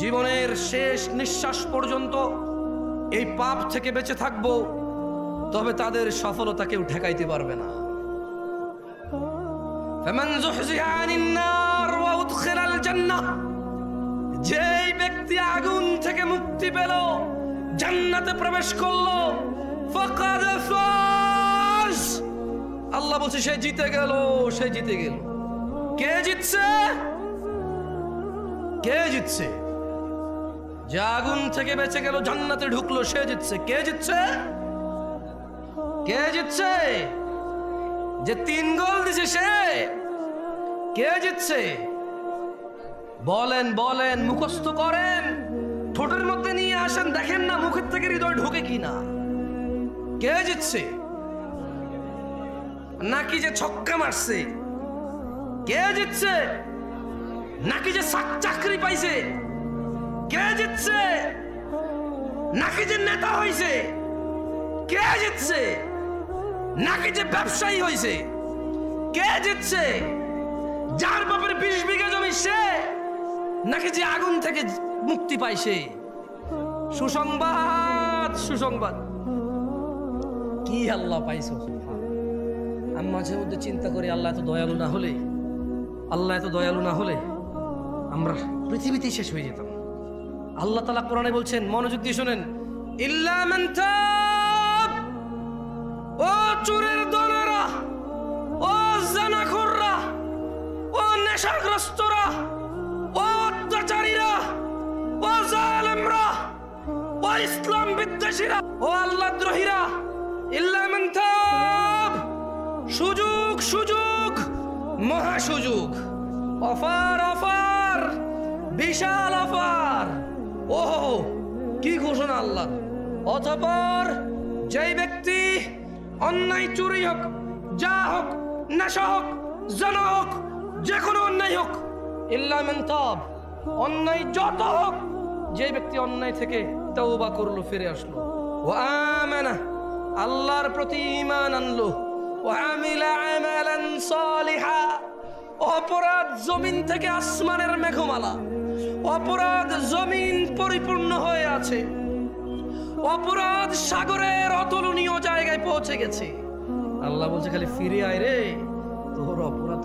জীবনের শেষ নিঃশ্বাস পর্যন্ত এই পাপ থেকে বেঁচে থাকবো, তবে তাদের সফলতা কেউ ঠেকাইতে পারবে না। ফামান যুহজিহা আনিন নার ওয়া উদখিলাল জান্নাহ, যেই ব্যক্তি আগুন থেকে মুক্তি পেল, জান্নাতে প্রবেশ করলো, ফাকাদ ফাজ, আল্লাহ বলছে সে জিতে গেল, সে জিতে গেল। কে জিতছে? কে জিতছে? যে আগুন থেকে বেঁচে গেল, জান্নাতে ঢুকলো, সে জিতছে। কে জিতছে? কে জিতছে? যে 3 গোল দিছে সে। কে জিতছে? বলেন বলেন, মুখস্থ করেন, ঠোঁটের মধ্যে নিয়ে আসেন, দেখেন না মুখের থেকে হৃদয় ঢোকে কিনা। কে জিতছে? নাকি যে ছক্কা মারছে? কে জিতছে? নাকি যে চাকরি পাইছে? কে জিতছে? নাকি যে নেতা হইছে? কে জিতছে? নাকি যে ব্যবসায়ী হইছে? কে জিতছে? যার বাপের 20 বিঘা জমি সে, নাকি যে আগুন থেকে মুক্তি পাইছে? সুসংবাদ, সুসংবাদ। কি আল্লাহ পাইছো? আমি মাঝে মধ্যে চিন্তা করি, আল্লাহ এত দয়ালু না হলে, আল্লাহ এত দয়ালু না হলে আমরা পৃথিবীতেই শেষ হয়ে যেতাম। আল্লাহ তাআলা কোরআনে বলছেন, মনোযোগ দিয়ে শুনেন, ইল্লা মান তাব, ও চোরের দলেরা, ও জানাখোররা, ও নেশাগ্রস্তরা, ও অত্যাচারীরা, ও জালেমরা, ও ইসলাম বিদ্বেষীরা, ও আল্লাহদ্রোহীরা, ইল্লা মান তাব, সুযোগ, সুযোগ, মহা সুযোগ, অফার, অফার, বিশাল অফার। ওহো, কি ঘোষণা আল্লাহ! অতঃপর যেই ব্যক্তি অন্যায়, চুরি হোক, যা হোক, নেশা হোক, জানা হোক, যে কোনো অন্যায় হোক, ইল্লা মান তাব, অন্যায় যত হোক, যে ব্যক্তি অন্যায় থেকে তওবা করলো, ফিরে আসলো, ওয়া আমানা, আল্লাহর প্রতি ঈমান আনলো, ওয়া আমিলা আমালান সালিহা, অপরাধ জমিন থেকে আসমানের মেঘমালা, অপরাধ জমিন পরিপূর্ণ হয়ে আছে, অপরাধ সাগরের অতুলনীয় জায়গায় পৌঁছে গেছে। আল্লাহ বলছে খালি ফিরে আয় রে, তোর অপরাধ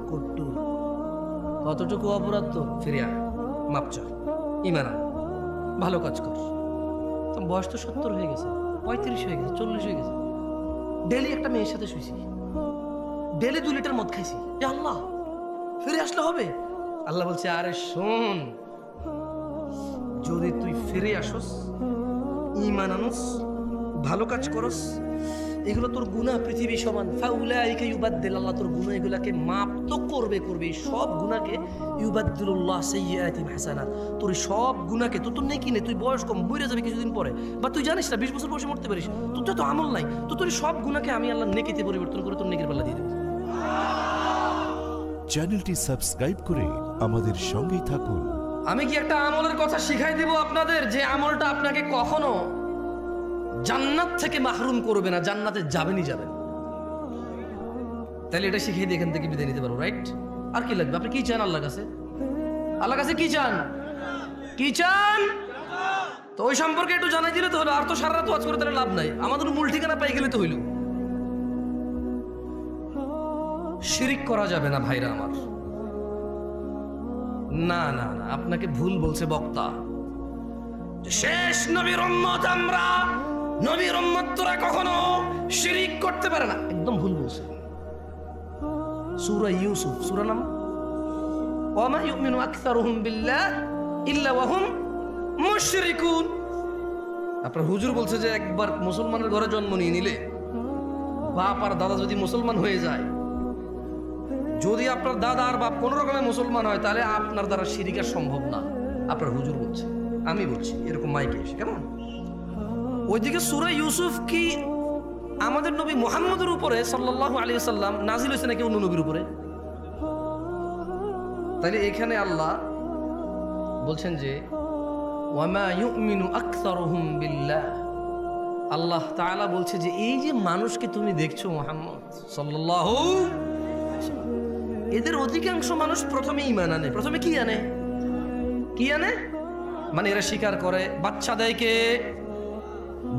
কতটুকু অপরাধ, তো ফিরে আয়, মাপ চা, ঈমান আন, ভালো কাজ কর। তো বয়স তো 70 হয়ে গেছে, 35 হয়ে গেছে, 40 হয়ে গেছে, ডেলি একটা মেয়ের সাথে শুয়েছি, ডেলি 2 লিটার মদ খাইছি, আল্লাহ ফিরে আসলে হবে? আল্লাহ বলছে, আরে শোন, যদি তুই ফিরে আসস, ঈমান আনস, ভালো কাজ করস, এগুলো তোর গুনাহ পৃথিবী সমান, ফাউলাইকা ইউবাদদিল, আল্লাহ তোর গুনাহ এগুলাকে মাপ তো করবে, সব গুনাহকে ইউবাদদিলুল্লাহ সাইয়্যাতিহিম হাসানাত, তোর সব গুনাহকে, তোর নেকি নেই, তুই বয়স কম, মরে যাবে কিছুদিন পরে, বা তুই জানিস না 20 বছর বয়সে মরতে পারিস, তোর তো আমল নাই, তো তোর সব গুনাহকে আমি আল্লাহ নেকিতে পরিবর্তন করে তোর নেকির পাল্লা দিয়ে দেব। চ্যানেলটি সাবস্ক্রাইব করে আমাদের সঙ্গেই থাকুন। আমি কি একটা আমলের কথা শিখাই দেব আপনাদের, যে আমলটা আপনাকে কখনো জান্নাত থেকে মাহরুম করবে না, জান্নাতে যাবেনই যাবেন। তাহলে এটা শিখিয়ে দিয়ে এখান থেকে বিদায় নিতে পারবো, রাইট? আর কি লাগবে? আপনি কি চান আল্লাহর কাছে? আল্লাহর কাছে কি চান? কি চান? তো ওই সম্পর্কে একটু জানাই দিলে তো হলো, আর তো সারা রাত ওয়াজ করে তাহলে লাভ নাই, আমাদের মূল ঠিকানা পাই গেলে তো হইল। শিরিক করা যাবে না ভাইরা আমার। না না না, আপনাকে ভুল বলছে বক্তা, শেষ নবীর উম্মত আমরা, নবীর উম্মত তোরা কখনো শিরিক করতে পারে না, একদম ভুল বলছে। সূরা ইউসুফ, সূরা নাম ওয়া মা ইউমিনু আকসারুহুম বিল্লাহ ইল্লা ওয়া হুম মুশরিকুন। আপনার হুজুর বলছে যে একবার মুসলমানের ঘরে জন্ম নিয়ে নিলে, বাপ আর দাদা যদি মুসলমান হয়ে যায়, যদি আপনার দাদা আর বাপ কোন রকমের মুসলমান হয়, তাহলে আপনার দ্বারা শিরিক আর সম্ভব না। আপনার হুজুর বলছে, আমি বলছি, এরকম মাইকে এসে, কেমন? ওইদিকে সূরা ইউসুফ কি আমাদের নবী মুহাম্মদের উপরে সাল্লাল্লাহু আলাইহি ওয়াসাল্লাম নাজিল হয়েছে নাকি অন্য নবীর উপরে? তাহলে এখানে আল্লাহ বলছেন যে ওয়া মা ইউমিনু আকসারুহুম বিল্লাহ, আল্লাহ তাআলা বলছে যে এই যে মানুষকে তুমি দেখছো মুহাম্মদ সাল্লাল্লাহু, এদের অধিকাংশ মানুষ প্রথমে ঈমান আনে। প্রথমে কি আনে? কি আনে? মানে এরা স্বীকার করে বাচ্চা দেয় কে,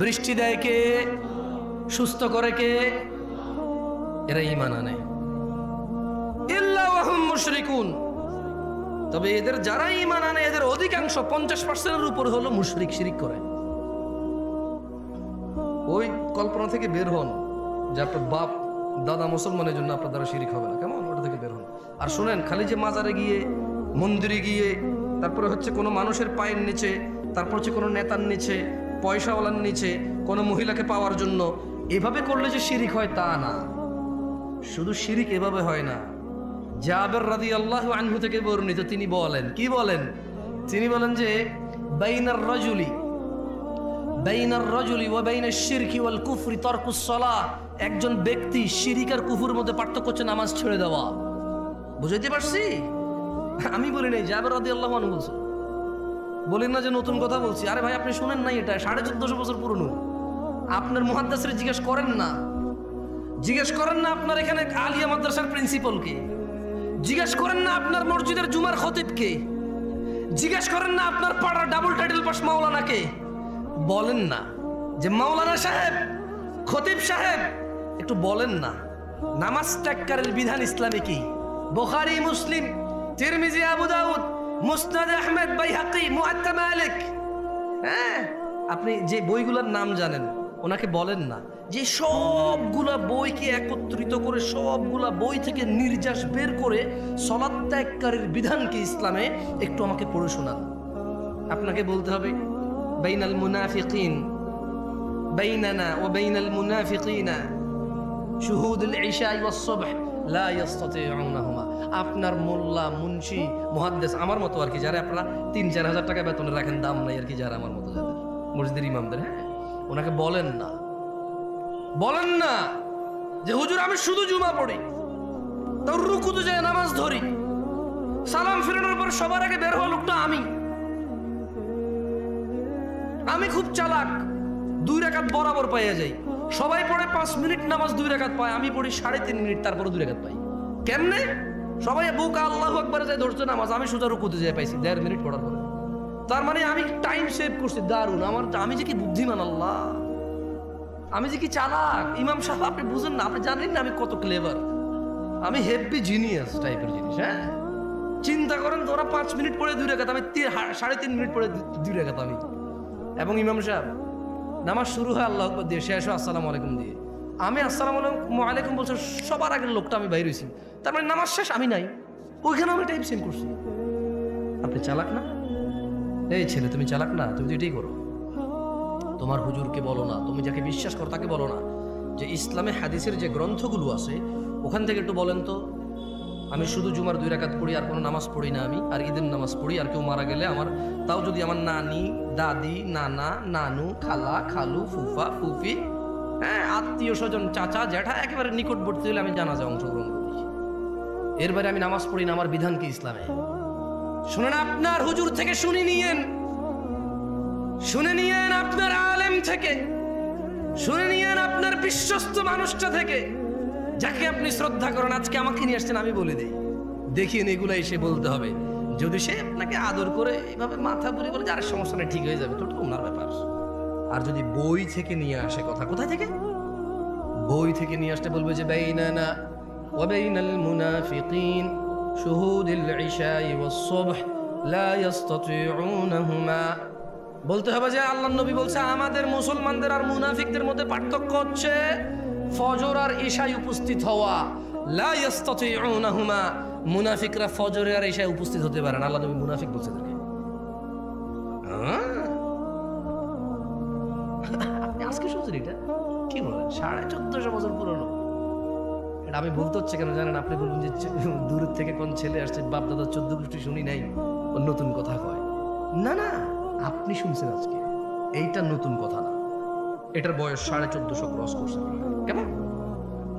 বৃষ্টি দেয় কে, সুস্থ করে কে? এরা ঈমান আনে। ইল্লা ওয়াহুম মুশরিকুন। তবে এদের যারা ঈমান আনে এদের অধিকাংশ 50%-এর উপর হলো মুশরিক, শিরিক করে। ওই কল্পনা থেকে বের হন যে আপনার বাপ দাদা মুসলমানের জন্য আপনার দ্বারা শিরিক হবে না, কেমন? ওটা থেকে বের হন। আর শুনেন, খালি যে মাজারে গিয়ে, মন্দিরে গিয়ে, তারপরে হচ্ছে কোনো মানুষের পায়ের নিচে, তারপর হচ্ছে কোনো নেতার নিচে, পয়সাওয়ালার নিচে, কোনো মহিলাকে পাওয়ার জন্য এভাবে করলে যে শিরিক হয় তা না। শুধু শিরিক এভাবে হয় না। জাবের রাদিয়াল্লাহু আনহু থেকে বর্ণিত, তিনি বলেন, কি বলেন? তিনি বলেন যে বাইনার রাজুলি ওয়া বাইনাশ শিরকি ওয়াল কুফরি তারকুস সালাহ। একজন ব্যক্তি শিরিক আর কুফরের মধ্যে পার্থক্য হচ্ছে নামাজ ছেড়ে দেওয়া। বুঝাইতে পারছি? আমি বলি নাই, জাবের রাদিয়াল্লাহু আনহু বলছে। বলেন না যে নতুন কথা বলছি। আরে ভাই, আপনি শুনেন না, এটা 1450 বছর পুরনো। আপনার মুহাদ্দিসরে জিজ্ঞেস করেন না, জিজ্ঞেস করেন না আপনার এখানে আলিয়া মাদ্রাসার প্রিন্সিপালকে, জিজ্ঞেস করেন না আপনার মসজিদের জুমার খতিবকে, জিজ্ঞেস করেন না আপনার পাড়ার ডাবল টাইটেল পাস মাওলানাকে। বলেন না যে মাওলানা সাহেব, খতিব সাহেব, একটু বলেন না নামাজ ত্যাগকারীর বিধান ইসলামে কি? বুখারী, মুসলিম, তিরমিজি, আবু দাউদ, মুসনাদ আহমদ, বাইহাকি, মুআত্তা মালিক। হ্যাঁ, আপনি যে বইগুলোর নাম জানেন ওনাকে বলেন না যে সবগুলা বইকে একত্রিত করে, সবগুলা বই থেকে নির্যাস বের করে সালাত ত্যাগকারীর বিধান কি ইসলামে একটু আমাকে পড়ে শোনান। আপনাকে বলতে হবে বাইনাল মুনাফিকিন, বাইনানা ওয়া বাইনাল মুনাফিকিনা শুহুদুল ইশা ওয়াস সুবহ লা ইস্তাতিউনাহুমা। আপনার মোল্লা, মুন্সি, মুহাদ্দিস আমার মতো আর কি, যারা আপনারা 3-4 হাজার টাকা বেতনে রাখেন, দাম নাই আর কি, যারা আমার মতো যাদের মসজিদের ইমামদের, হ্যাঁ, ওনাকে বলেন না, বলেন না যে হুজুর আমি শুধু জুমা পড়ি, তার রুকুতে যায় নামাজ ধরি, সালাম ফিরানোর পর সবার আগে বের হওয়া লোকটা আমি খুব চালাক, 2 রাকাত বরাবর পাইয়া যাই। সবাই পড়ে 5 মিনিট নামাজ 2 রাকাত পায়, আমি পড়ি 3.5 মিনিট, তারপরে 2 রাকাত পাই। কেমনে? সবাই বুকা আল্লাহু আকবার যায় ধরছে নামাজ, আমি সোজা রুকুতে যাই পাইছি 1.5 মিনিট পড়ার পরে। তার মানে আমি টাইম সেভ করছি, দারুণ। আমি যে কি বুদ্ধিমান, আল্লাহ, আমি যে কি চালাক। ইমাম সাহেব, আপনি বুঝেন না, আপনি জানেন না আমি কত ক্লেভার, আমি হেভি জিনিয়াস টাইপের জিনিস। হ্যাঁ, চিন্তা করেন, তোরা 5 মিনিট পড়ে 2 রাকাত, আমি 3.5 মিনিট পড়ে 2 রাকাত আমি। এবং ইমাম সাহেব নামাজ শুরু হয় আল্লাহু আকবার দিয়ে, শেষ হয় আসসালামু আলাইকুম দিয়ে। আমি আসসালামু আলাইকুম বলছি, সবার আগের লোকটা আমি বাইরে হয়েছি, তার মানে নামাজ শেষ, আমি নাই, ওইখানে আমি টাইম সেন্ড করছি। আপনি চালাক না? এই ছেলে, তুমি চালাক না? তুমি তো এটাই করো। তোমার হুজুরকে বলো না, তুমি যাকে বিশ্বাস করো তাকে বলো না যে ইসলামে হাদিসের যে গ্রন্থগুলো আছে ওখান থেকে একটু বলেন তো, আমি শুধু জুমার 2 রাকাত পড়ি, আর কোনো নামাজ পড়ি না আমি, আর ঈদের নামাজ পড়ি, আর কেউ মারা গেলে আমার, তাও যদি আমার নানি, দাদি, নানা, নানু, খালা, খালু, ফুফা, ফুফি, হ্যাঁ, আত্মীয় স্বজন, চাচা, জ্যাঠা, একেবারে নিকটবর্তী হলে আমি জানাজা অংশগ্রহণ করি। এর বাইরে আমি নামাজ পড়ি না, আমার বিধান কি ইসলামে? শুনেন, আপনার হুজুর থেকে শুনে নিয়েন, শুনে নিয়েন আপনার আলেম থেকে, শুনে নিয়েন আপনার বিশ্বস্ত মানুষটা থেকে, যাকে আপনি শ্রদ্ধা করেন। আজকে আমাকে নিয়ে আসছেন, আমি বলে দিই, দেখিয়ে এগুলো এসে বলতে হবে। যদি সে আপনাকে আদর করে এইভাবে মাথা বুলিয়ে বলে যে আরে সমস্যা নেই, ঠিক হয়ে যাবে, তো ওনার ব্যাপার। আর যদি বই থেকে নিয়ে আসে কথা, কোথায় থেকে? বই থেকে নিয়ে আসতে বলবে যে বাইনানা ওয়া বাইনাল মুনাফিকিন শুহুদুল ইশা'i ওয়াস সুবহ লা ইস্তাতিউনাহুমা। বলতে হবে যে আল্লাহর নবী বলছে আমাদের মুসলমানদের আর মুনাফিকদের মধ্যে পার্থক্য হচ্ছে ফজর আর ইশায় উপস্থিত হওয়া। লা ইস্তাতিউনাহুমা, মুনাফিকরা ফজরে আর ইশায় উপস্থিত হতে পারে না। আল্লাহর নবী মুনাফিক বলছে তাদেরকে। আপনি আজকে শুনছেন এটা? কি বলেন? 1450 বছর পুরনো। এটা আমি বলতে হচ্ছে কেন জানেন? আপনি বলবেন যে দূর থেকে কোন ছেলে আসছে, বাপ দাদা 14 গোষ্ঠী শুনি নাই, নতুন কথা কয়। না না, আপনি শুনছেন আজকে, এইটা নতুন কথা না। এটার বয়স 1450 ক্রস করছে। কেমন?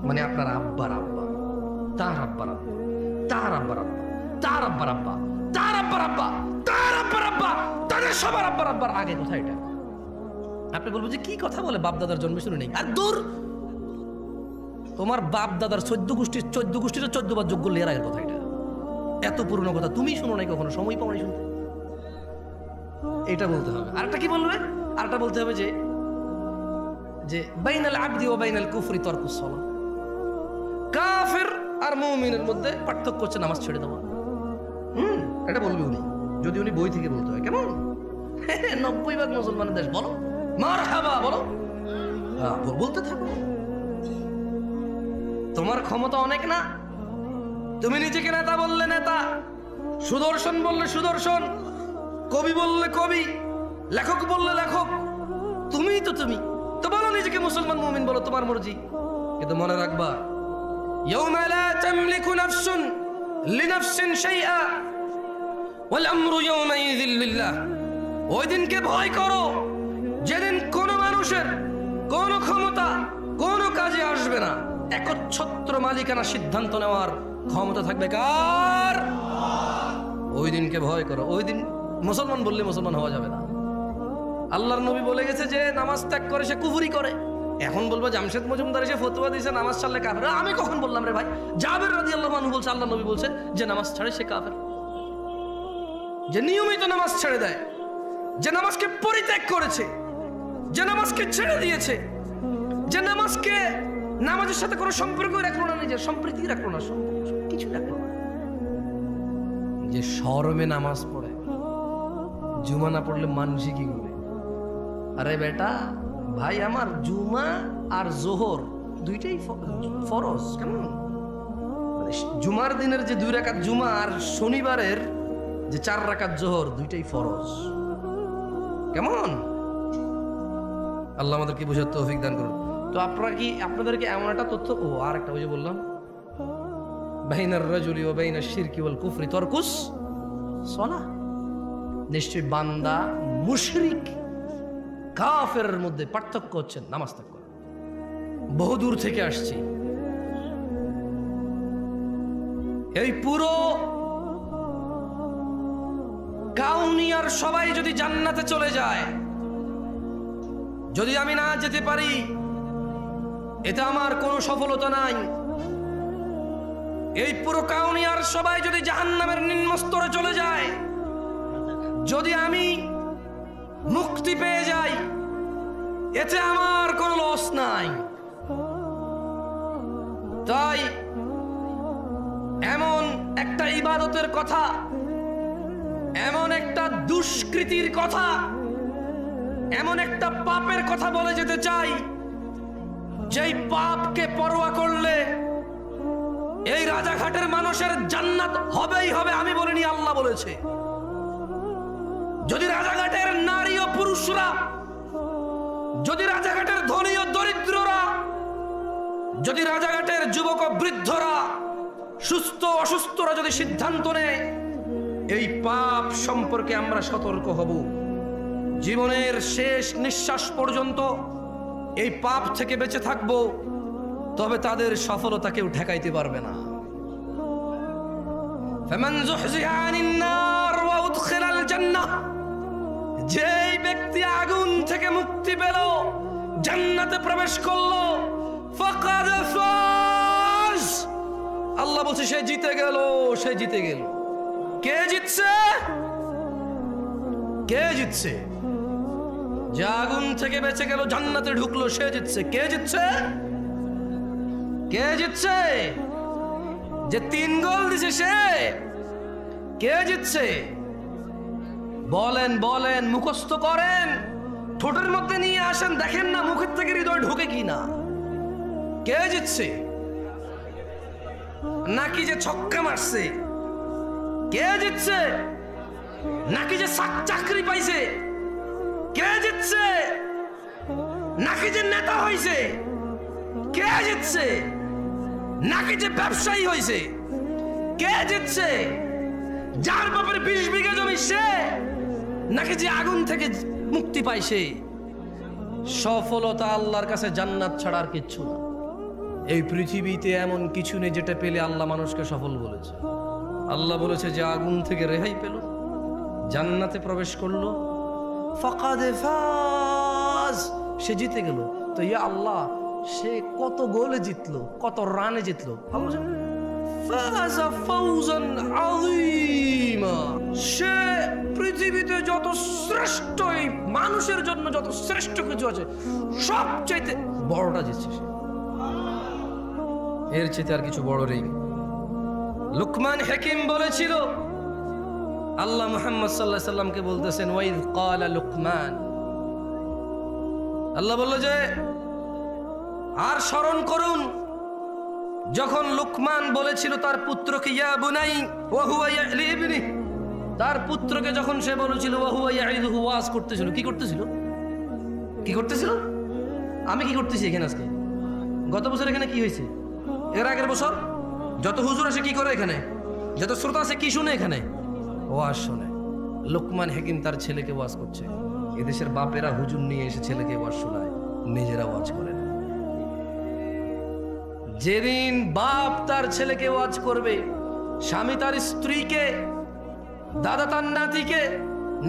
মানে আপনার আব্বার আব্বা, তার আব্বার আব্বা, তার আব্বার আব্বা, তার আব্বার আব্বা, তার আব্বার আব্বা, তার আব্বার আব্বা, তাদের সবার আব্বার আব্বার আগে কথা এটা। আপনি বলবেন যে কি কথা বলে, বাপ দাদার জন্মে শুনে নেই। আর দূর, তোমার বাপ দাদার 14 গোষ্ঠীর 14 বার যোগ্য লেয়ার আগের কথা এটা। এত পুরনো কথা তুমি শুনো নাই কখনো, সময় পাও নাই শুনতে। এটা বলতে হবে। আরেকটা কি বলবে? আরেকটা বলতে হবে যে যে বাইনাল আবদি ওয়া বাইনাল কুফরি তারকুস সালাহ, কাফের আর মুমিনের মধ্যে পার্থক্য হচ্ছে নামাজ ছেড়ে দেওয়া। এটা বলবে উনি, যদি উনি বই থেকে বলতে হয়। কেমন 90% মুসলমানের দেশ, বলো মারহাবা, বলো বলতে থাকো। তোমার ক্ষমতা অনেক না, তুমি নিজেকে নেতা বললে নেতা, সুদর্শন বললে সুদর্শন, কবি বললে কবি, লেখক বললে লেখক, তুমি তো বলো নিজেকে মুসলমান মুমিন, বলো তোমার মর্জি। কিন্তু মনে রাখবা, ইয়াউমা লা তামলিকু নাফসুন লিনাফসিন শাইআ ওয়াল আমরু ইয়াউমাইযিন লিল্লাহ। ওই দিনকে ভয় করো যেদিন কোন মানুষের কোন ক্ষমতা কোন কাজে আসবে না, একচ্ছত্র মালিকানা সিদ্ধান্ত নেওয়ার ক্ষমতা থাকবে কার? ওই দিনকে ভয় করো। ওই দিন মুসলমান বললে মুসলমান হওয়া যাবে না। আল্লাহর নবী বলে গেছে যে নামাজ ত্যাগ করে সে কুফরি করে। এখন বলবো জামশেদ মজুমদার এসে ফতোয়া দিয়েছে নামাজ ছাড়লে কাফের। আমি কখন বললাম রে ভাই? জাবের রাদিয়াল্লাহু আনহু বলছে আল্লাহর নবী বলছে যে নামাজ ছাড়ে সে কাফের। যে নিয়মিত নামাজ ছেড়ে দেয়, যে নামাজকে পরিত্যাগ করেছে, যে নামাজকে ছেড়ে দিয়েছে, যে নামাজকে নামাজের সাথে কোনো সম্পর্ক রাখলো না, নিজের সম্প্রীতি রাখলো না, কিছু রাখলো না, যে শরমে নামাজ পড়ে, জুমা না পড়লে মানসি কি করে? আরে বেটা ভাই আমার, জুমা আর জোহর দুইটাই ফরজ। কেমন জুমার দিনের যে 2 রাকাত জুমা আর শনিবারের যে 4 রাকাত জোহর দুইটাই ফরজ। কেমন? আল্লাহ আমাদেরকে বোঝার তৌফিক দান করুন। তো আপনাদেরকে এমন একটা তথ্য, আর একটা ওই যে বললাম বাইনার রাজুলি ওয়া বাইনাশ শিরকি ওয়াল কুফরি তারকুস সালাহ। নিশ্চয়ই বান্দা মুশরিক কাফেরের মধ্যে পার্থক্য হচ্ছে নামাজ ত্যাগ করা। বহু দূর থেকে আসছি, এই পুরো কাউনিয়ার সবাই যদি জান্নাতে চলে যায়, যদি আমি না যেতে পারি, এটা আমার কোনো সফলতা নাই। এই পুরো কাউনিয়ার সবাই যদি জাহান্নামের নিম্ন স্তরে চলে যায়, যদি আমি মুক্তি পেয়ে যাই, এতে আমার কোনো লস নাই। তাই এমন একটা ইবাদতের কথা, এমন একটা দুষ্কৃতির কথা, এমন একটা পাপের কথা বলে যেতে চাই, যেই পাপকে পরোয়া করলে এই রাজাঘাটের মানুষের জান্নাত হবেই হবে। আমি বলিনি, আল্লাহ বলেছে। যদি রাজাঘাটের নারী ও পুরুষরা, যদি রাজাঘাটের ধনী ও দরিদ্ররা, যদি রাজাঘাটের যুবক ও বৃদ্ধরা, সুস্থ অসুস্থরা যদি সিদ্ধান্ত নেয় এই পাপ সম্পর্কে আমরা সতর্ক হব, জীবনের শেষ নিঃশ্বাস পর্যন্ত এই পাপ থেকে বেঁচে থাকব, তবে তাদের সফলতা কেউ ঠেকাইতে পারবে না। ফামান যুহজিহা আনিন নার ওয়া উদখিলাল জান্নাহ, যেই ব্যক্তি আগুন থেকে মুক্তি পেল, জান্নাতে প্রবেশ করলো, ফাকাদ ফাজ, আল্লাহ বলছে সে জিতে গেল, সে জিতে গেল। কে জিতছে? কে জিতছে? যে আগুন থেকে বেঁচে গেল, জান্নাতে ঢুকলো, সে জিতছে। কে জিতছে? কে জিতছে? যে 3 গোল দিছে সে। কে জিতছে? বলেন বলেন, মুখস্থ করেন, ঠোঁটের মধ্যে নিয়ে আসেন, দেখেন না মুখের থেকে হৃদয় ঢোকে কিনা। কে জিতছে? নাকি যে ছক্কা মারছে? কে জিতছে? নাকি যে চাকরি পাইছে? কে জিতছে? নাকি যে নেতা হইছে? কে জিতছে? নাকি যে ব্যবসায়ী হইছে? কে জিতছে? যার বাপের 20 বিঘা জমি সে, নাকি যে আগুন থেকে মুক্তি পাইছে? সফলতা আল্লাহর কাছে জান্নাত ছাড়া আর কিচ্ছু না। এই পৃথিবীতে এমন কিছু নেই যেটা পেলে আল্লাহ মানুষকে সফল বলেছে। আল্লাহ বলেছে যে আগুন থেকে রেহাই পেল, জান্নাতে প্রবেশ করলো, ফাকাদে ফাজ, সে জিতে গেল। তো ইয়া আল্লাহ, সে কত গোলে জিতলো, কত রানে জিতলো? ফাজা ফাউজান আযীমা, সে পৃথিবীতে যত শ্রেষ্ঠ, এই মানুষের জন্য যত শ্রেষ্ঠ কিছু আছে সবচাইতে বড়টা জিতছে সে। এর চেয়ে আর কিছু বড় নেই। লুকমান হাকিম বলেছিল, আল্লাহ মুহাম্মদ সাল্লাল্লাহু আলাইহি সাল্লামকে বলতেছেন, ওয়াইদ ক্বালা লুকমান, আল্লাহ বলল যে আর স্মরণ করুন যখন লুকমান বলেছিল তার পুত্রকে, ইয়া বুনাই ওয়া হুয়া ইয়ালিবনি, তার পুত্রকে যখন সে বলেছিল ওয়া হুয়া ইয়াইদুহু, ওয়াজ করতেছিল। কি করতেছিল? কি করতেছিল? আমি কি করতেছি এখানে আজকে? গত বছর এখানে কি হয়েছে? এর আগের বছর যত হুজুর আসে কি করে এখানে? যত শ্রোতা আছে কি শুনে এখানে? ওয়াজ শুনে। লুকমান হাকিম তার ছেলেকে ওয়াজ করছে। এদেশের বাপেরা হুজুর নিয়ে এসে ছেলেকে ওয়াজ শোনায়, নিজেরা ওয়াজ করে না। যেদিন বাপ তার ছেলেকে ওয়াজ করবে, স্বামী তার স্ত্রীকে, দাদা তার নাতিকে,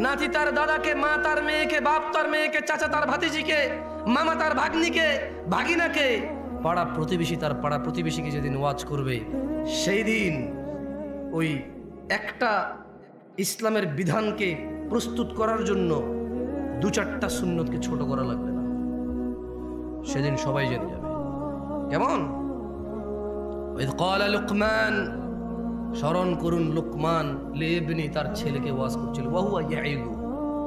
নাতি তার দাদাকে, মা তার মেয়েকে, বাপ তার মেয়েকে, চাচা তার ভাতিজিকে, মামা তার ভাগ্নিকে, ভাগিনাকে, পাড়া প্রতিবেশী তার পাড়া প্রতিবেশীকে যেদিন ওয়াজ করবে, সেই দিন ওই একটা ইসলামের বিধানকে প্রস্তুত করার জন্য 2-4টা সুন্নতকে ছোট করা লাগবে না। সেদিন সবাই জেনে যাবে। কেমন? ইয ক্বালা লুকমান, স্মরণ করুন লুকমান লিবনি, তার ছেলেকে ওয়াজ করছিল, ওয়া হুয়া ইয়াইদু,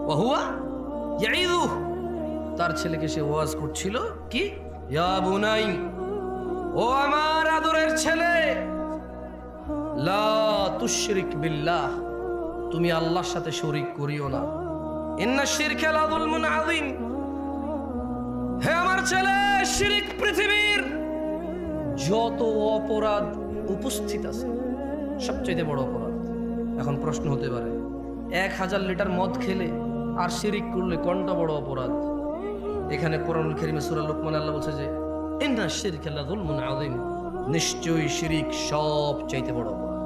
ওয়া হুয়া ইয়াইদু, তার ছেলেকে সে ওয়াজ করছিল কি, ইয়া বুনাই, ও আমার আদরের ছেলে, লা তুশরিক বিল্লাহ, তুমি আল্লাহর সাথে শরীক করিও না, ইন্না শিরকা লা যুলমুন আযীম, হে আমার ছেলে, শিরক পৃথিবীর যত অপরাধ উপস্থিত আছে সবচেয়ে বড় অপরাধ। এখন প্রশ্ন হতে পারে, 1000 লিটার মদ খেলে আর শিরিক করলে কোনটা বড় অপরাধ? এখানে কোরআনুল কারীমে সূরা লুকমান আল্লাহ বলছে যে ইন্না শিরকা লা যুলমুন আযীম, নিশ্চয়ই শিরিক সবচেয়ে বড় অপরাধ।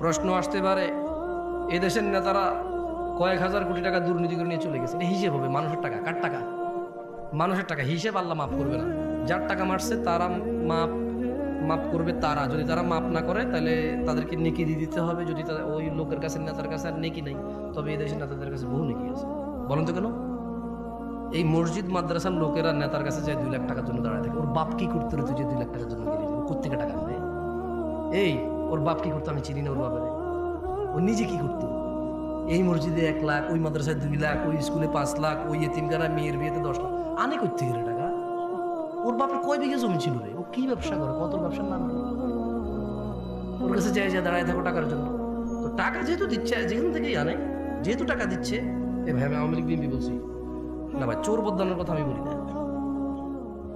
প্রশ্ন আসতে পারে, এদেশের নেতারা কয়েক হাজার কোটি টাকা দুর্নীতি করে নিয়ে চলে গেছে, এটা হিসেব হবে? মানুষের টাকা, কার টাকা? মানুষের টাকা, হিসেব আল্লাহ মাফ করবে না। যার টাকা মারছে তারা মাফ করবে, তারা যদি তারা মাফ না করে তাহলে তাদেরকে নেকি দিয়ে দিতে হবে। যদি ওই লোকের কাছে, নেতার কাছে আর নেকি নেই, তবে এই দেশের নেতাদের কাছে বহু নেকি আছে। বলেন তো কেন? এই মসজিদ মাদ্রাসার লোকেরা নেতার কাছে যায় 2 লাখ টাকার জন্য দাঁড়ায় থাকে। ওর বাপ কি করতে রয়েছে যে 2 লাখ টাকার জন্য গেলে? কোত্থেকে টাকা আনবে? এই ওর বাপ কি করতো? আমি চিনি না ওর বাপের। ও নিজে কি করতো? এই মসজিদে 1 লাখ, ওই মাদ্রাসায় 2 লাখ, ওই স্কুলে 5 লাখ, ওই এতিমখানা মেয়ের বিয়েতে 10 লাখ আনে কোত্থেকে রে টাকা? ওর বাপের কয় বিঘা জমি ছিল রে? ও কি ব্যবসা করে? কত ব্যবসার নাম? ওর কাছে যাই যা দাঁড়ায় থাকো টাকার জন্য। তো টাকা যেহেতু দিচ্ছে, যেখান থেকেই আনে, যেহেতু টাকা দিচ্ছে, এ ভাই আমি আওয়ামী লীগ বিএনপি বলছি না ভাই, চোর বদলানোর কথা আমি বলি না,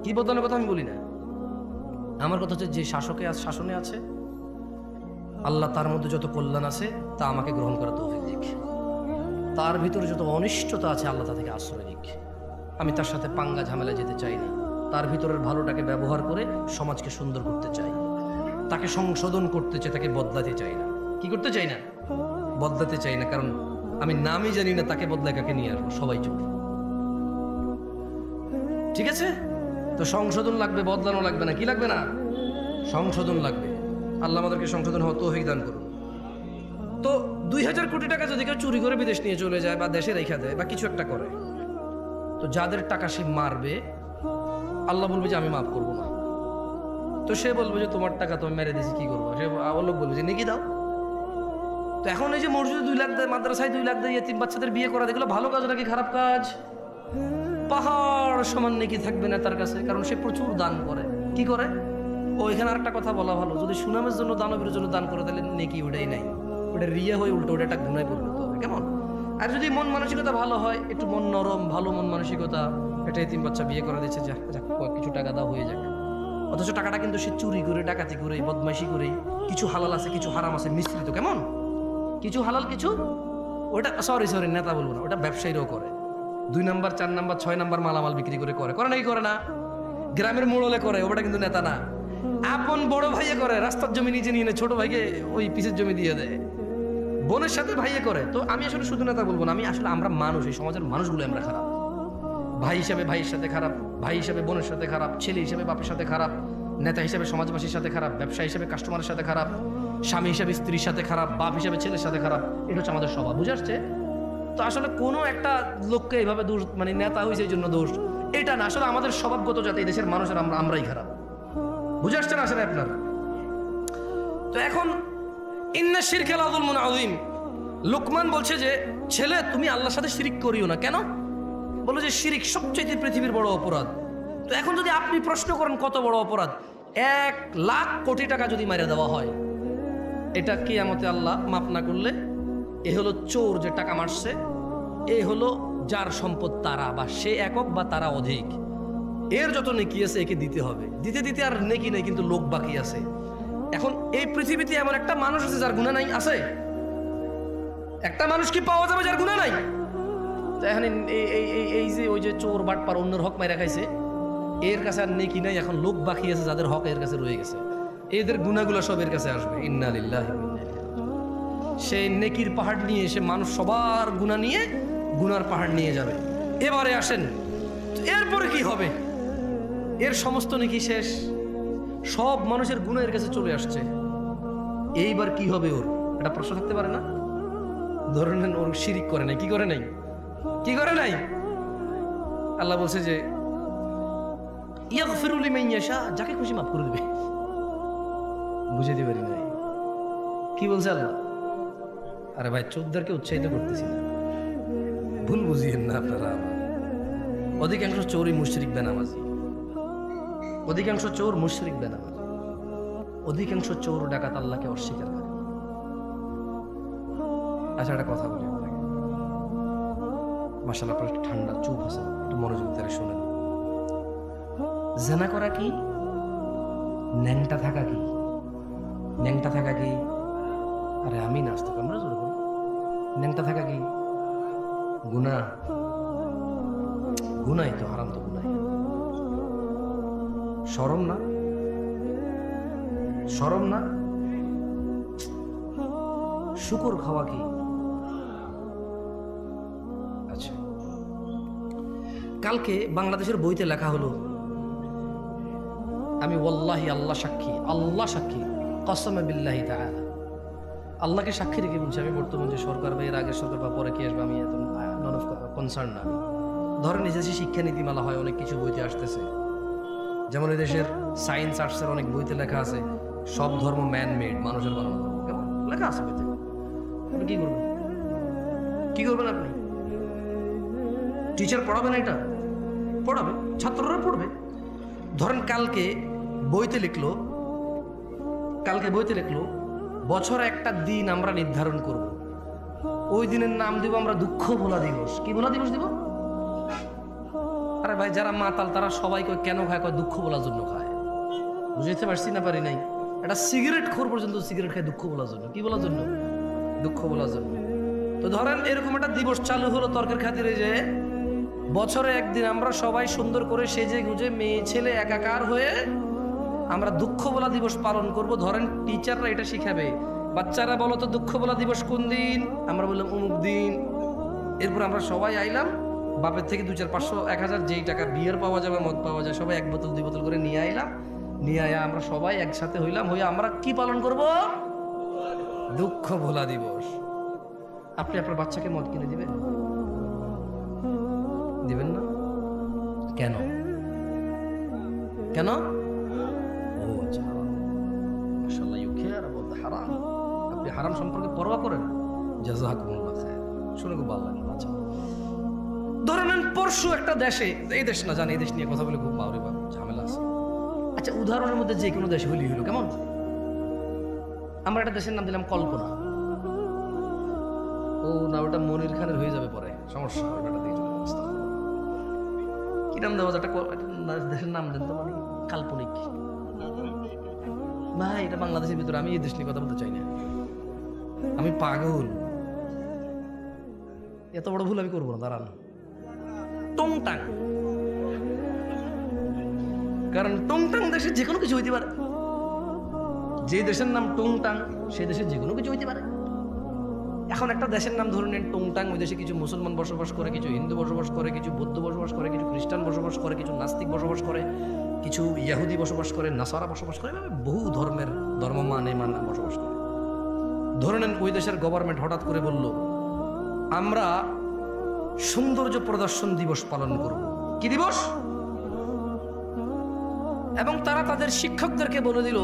কি বদলানোর কথা আমি বলি না। আমার কথা হচ্ছে যে শাসনে আছে, আল্লাহ তার মধ্যে যত কল্যাণ আছে তা আমাকে গ্রহণ করা তৌফিক দিক। তার ভিতরে যত অনিষ্টতা আছে আল্লাহ তা থেকে আশ্রয় দিক। আমি তার সাথে পাঙ্গা ঝামেলা যেতে চাই না। তার ভিতরের ভালোটাকে ব্যবহার করে সমাজকে সুন্দর করতে চাই, তাকে সংশোধন করতে চাই, তাকে বদলাতে চাই না। কি করতে চাই না? বদলাতে চাই না, কারণ আমি নামই জানি না তাকে বদলায় কাকে নিয়ে আসবো। সবাই চোর, ঠিক আছে? তো সংশোধন লাগবে, বদলানো লাগবে না। কি লাগবে না? সংশোধন লাগবে। আল্লাহ আমাদেরকে সংশোধন হওয়া তৌফিক দান করুন। তো 2000 কোটি টাকা যদি কেউ চুরি করে বিদেশ নিয়ে চলে যায় বা দেশে রেখা দেয় বা কিছু একটা করে, তো যাদের টাকা সে মারবে আল্লাহ বলবে যে আমি মাফ করবো না। তো সে বলবে যে তোমার টাকা তুমি মেরে দিয়েছি, কি করবো? সে লোক বলবে যে নেকি দাও। তো এখন এই যে মসজিদে 2 লাখ দেয়, মাদ্রাসায় 2 লাখ দেয়, এতিম বাচ্চাদের বিয়ে করা, দেখলো ভালো কাজ নাকি খারাপ কাজ? পাহাড় সমান নেকি থাকবে না তার কাছে, কারণ সে প্রচুর দান করে। কি করে? ও এখানে আরেকটা কথা বলা ভালো, যদি সুনামের জন্য, দানবের জন্য দান করে তাহলে নেকি ওটাই নাই, ওটা রিয়া হয়ে উল্টো ওটা একটা গুনায় পরিণত হবে। কেমন? আর যদি মন মানসিকতা ভালো হয়, একটু মন নরম, ভালো মন মানসিকতা, একটা এতিম বাচ্চা বিয়ে করা দিচ্ছে, যা কিছু টাকা দাও হয়ে যাক। অথচ টাকাটা কিন্তু সে চুরি করে, ডাকাতি করে, বদমাইশি করে, কিছু হালাল আছে কিছু হারাম আছে মিশ্রিত। কেমন? কিছু হালাল কিছু, ওটা সরি নেতা বলবো না, ওটা ব্যবসায়ীরাও করে। 2 নাম্বার 4 নাম্বার 6 নাম্বার মালামাল বিক্রি করে নাকি করে না? গ্রামের মোড়লে করে, ওটা কিন্তু নেতা না। আপন বড় ভাইয়ে করে, রাস্তার জমি নিজে নিয়ে ছোট ভাইকে ওই পিসের জমি দিয়ে দেয়। বোনের সাথে ভাইয়ে করে। তো আমি আসলে শুধু নেতা বলবো না, আমি আসলে আমরা মানুষ, এই সমাজের মানুষগুলো আমরা খারাপ। ভাই হিসাবে ভাইয়ের সাথে খারাপ, ভাই হিসাবে বোনের সাথে খারাপ, ছেলে হিসাবে বাপের সাথে খারাপ, নেতা হিসাবে সমাজবাসীর সাথে খারাপ, ব্যবসা হিসাবে কাস্টমারের সাথে খারাপ, স্বামী হিসাবে স্ত্রীর সাথে খারাপ, বাপ হিসাবে ছেলের সাথে খারাপ। এটা হচ্ছে আমাদের স্বভাব। বুঝে আসছে? তো আসলে কোনো একটা লোককে এইভাবে দোষ, মানে নেতা হয়েছে এই জন্য দোষ, এটা না। আসলে আমাদের স্বভাবগত যাতে এই দেশের মানুষের আমরাই খারাপ। বুঝে আসছেন আসলে আপনার? তো এখন ইন্না শিরকা লাযুলমুন আযীম, লোকমান বলছে যে ছেলে তুমি আল্লাহর সাথে শিরিক করিও না। কেন? বলো যে শিরিক সবচেয়ে পৃথিবীর বড় অপরাধ। তো এখন যদি আপনি প্রশ্ন করেন কত বড় অপরাধ, 1,00,000 কোটি টাকা যদি মাইরে দেওয়া হয়, এটা কিয়ামতে আল্লাহ মাফ না করলে, এ হলো চোর যে টাকা মারছে, এ হলো যার সম্পদ তারা বা সে একক বা তারা অধিক, এর যত নেকি আছে একে দিতে হবে। দিতে দিতে আর নেকি নেই, কিন্তু লোক বাকি আছে। এখন এই পৃথিবীতে এমন একটা মানুষ আছে যার গুনাহ নাই? আছে? একটা মানুষ কি পাওয়া যাবে যার গুনাহ নাই? তো এখন এই যে ওই যে চোর বাটপার অন্যের হক মাইরা খাইছে, এর কাছে আর নেকি নাই, এখন লোক বাকি আছে যাদের হক এর কাছে রয়ে গেছে, এদের গুনাহগুলো সব এর কাছে আসবে। ইন্না লিল্লাহি ওয়া ইন্না ইলাইহি রাজিউন। সে নেকির পাহাড় নিয়ে, সে মানুষ সবার গুনাহ নিয়ে গুনার পাহাড় নিয়ে যাবে। এবারে আসেন, এরপরে কি হবে? এর সমস্ত নেকি শেষ, সব মানুষের গুনাহ এর কাছে চলে আসছে, এইবার কি হবে ওর? এটা প্রশ্ন থাকতে পারে না? ধরে নেন ওর শিরিক করে নাই, কি করে নাই? কি করে নাই? আল্লাহ বলছে যে ইয়াগফিরু লিমান ইয়াশা, যাকে খুশি মাফ করে দিবে। বুঝাইতে পারি নাই কি বলছে আল্লাহ? আরে ভাই, চোরদেরকে উৎসাহিত করতেছি না, ভুল বুঝিয়েন না আপনারা। অধিকাংশ চোরই মুশরিক বেনামাজি, অধিকাংশ চোর মুশরিক বেনামাজি, অধিকাংশ চোর ডাকাত আল্লাহকে অস্বীকার করে। আচ্ছা, একটা কথা বলি আপনাকে, মাশাআল্লাহ আপনার একটু ঠান্ডা চুপ আছে, একটু মনোযোগ দিয়ে শোনেন। জেনা করা কি? ন্যাংটা থাকা কি? ন্যাংটা থাকা কি? আরে আমি নাস্তা আমরা জোর করি। ন্যাংটা থাকা কি? গুনাহ। গুনাই তো, হারাম তো গুনাই। শরম না? শরম না? শুকর খাওয়া কি? আচ্ছা, কালকে বাংলাদেশের বইতে লেখা হলো, আমি ওয়াল্লাহি, আল্লাহ সাক্ষী, আল্লাহ সাক্ষী, কসমে বিল্লাহি তাআলা, আল্লাহকে সাক্ষী রেখে বলছি, আমি বর্তমান যে সরকার বা এর আগের সরকার বা পরে কি আসবে আমি এত নন অফ কনসার্ন না। ধরেন এই যে শিক্ষা নীতিমালা হয়, অনেক কিছু বইতে আসতেছে, যেমন এই দেশের সায়েন্স আর্টসের অনেক বইতে লেখা আছে সব ধর্ম ম্যান মেড, মানুষের বানানো ধর্ম, কেমন লেখা আছে বইতে। আপনি কি করবেন? কি করবেন আপনি? টিচার পড়াবে না? এটা পড়াবে, ছাত্ররা পড়বে। ধরেন কালকে বইতে লিখলো, বছরে একটা দিন আমরা নির্ধারণ করব, ওই দিনের নাম দিব আমরা দুঃখ ভোলা দিবস। কি ভোলা দিবস দিব? আরে ভাই, যারা মাতাল তারা সবাই কয় কেন খায়? কয় দুঃখ বলার জন্য খায়। বুঝতে পারছি না পারি নাই? একটা সিগারেট খোর পর্যন্ত সিগারেট খায় দুঃখ বলার জন্য। কি বলার জন্য? দুঃখ বলার জন্য। তো ধরেন এরকম একটা দিবস চালু হলো তর্কের খাতিরে, যে বছরে একদিন আমরা সবাই সুন্দর করে সেজে গুজে মেয়ে ছেলে একাকার হয়ে আমরা দুঃখ বলা দিবস পালন করব। ধরেন টিচাররা এটা শিখাবে, বাচ্চারা বলো তো দুঃখ বলা দিবস কোন দিন? আমরা বললাম অমুক দিন। এরপর আমরা সবাই আইলাম, বাপের থেকে 2, 4, 500, 1000 যেই টাকা বিয়ার পাওয়া যাবে, মদ পাওয়া যায়, সবাই 1 বোতল 2 বোতল করে নিয়ে আইলাম। নিয়ে আয়া আমরা সবাই একসাথে হইলাম, হয়ে আমরা কি পালন করব? দুঃখ ভোলা দিবস। আপনি আপনার বাচ্চাকে মদ কিনে দিবেন? দিবেন না? কেন? কেন? ও আচ্ছা, মাশাআল্লাহ, ইউ কেয়ার অ্যাবাউট দ্য হারাম। আপনি হারাম সম্পর্কে পরোয়া করেন? জাযাকুমুল্লাহ খায়র। শুনে খুব ভালো লাগলো। আচ্ছা, ধরে নেন পরশু একটা দেশে, এই দেশ না জানি, এই দেশ নিয়ে কথা বলে খুব বাউরে বাপ ঝামেলা আছে। আচ্ছা, উদাহরণের মধ্যে যে কোনো দেশে হইলে হইলো, কেমন? আমরা একটা দেশের নাম দিলাম কল্পনা। ও না, ওটা মনির খানের হয়ে যাবে পরে, সমস্যা। ওটা দিয়ে কি নাম দেওয়া যায়? একটা দেশের নাম দেন তো, মানে কাল্পনিক। ভাই, এটা বাংলাদেশের ভিতরে, আমি এই দেশ নিয়ে কথা বলতে চাই না, আমি পাগল। এত বড় ভুল আমি করবো না, দাঁড়ান। টংটাং, কারণ টংটাং দেশের যে কোনো কিছু হইতে পারে। যে দেশের নাম টংটাং, সেই দেশের যে কোনো কিছু হইতে পারে। এখন একটা দেশের নাম ধরে নেন টংটাং, ওই দেশে কিছু মুসলমান বসবাস করে, কিছু হিন্দু বসবাস করে, কিছু বৌদ্ধ বসবাস করে, কিছু খ্রিস্টান বসবাস করে, কিছু নাস্তিক বসবাস করে, কিছু ইয়াহুদি বসবাস করে, নাসারা বসবাস করে, বহু ধর্মের ধর্মমান বসবাস করে। ধরে নেন ওই দেশের গভর্নমেন্ট হঠাৎ করে বলল আমরা সৌন্দর্য প্রদর্শন দিবস পালন করব। কি দিবস? এবং তারা তাদের শিক্ষকদেরকে বলে দিল,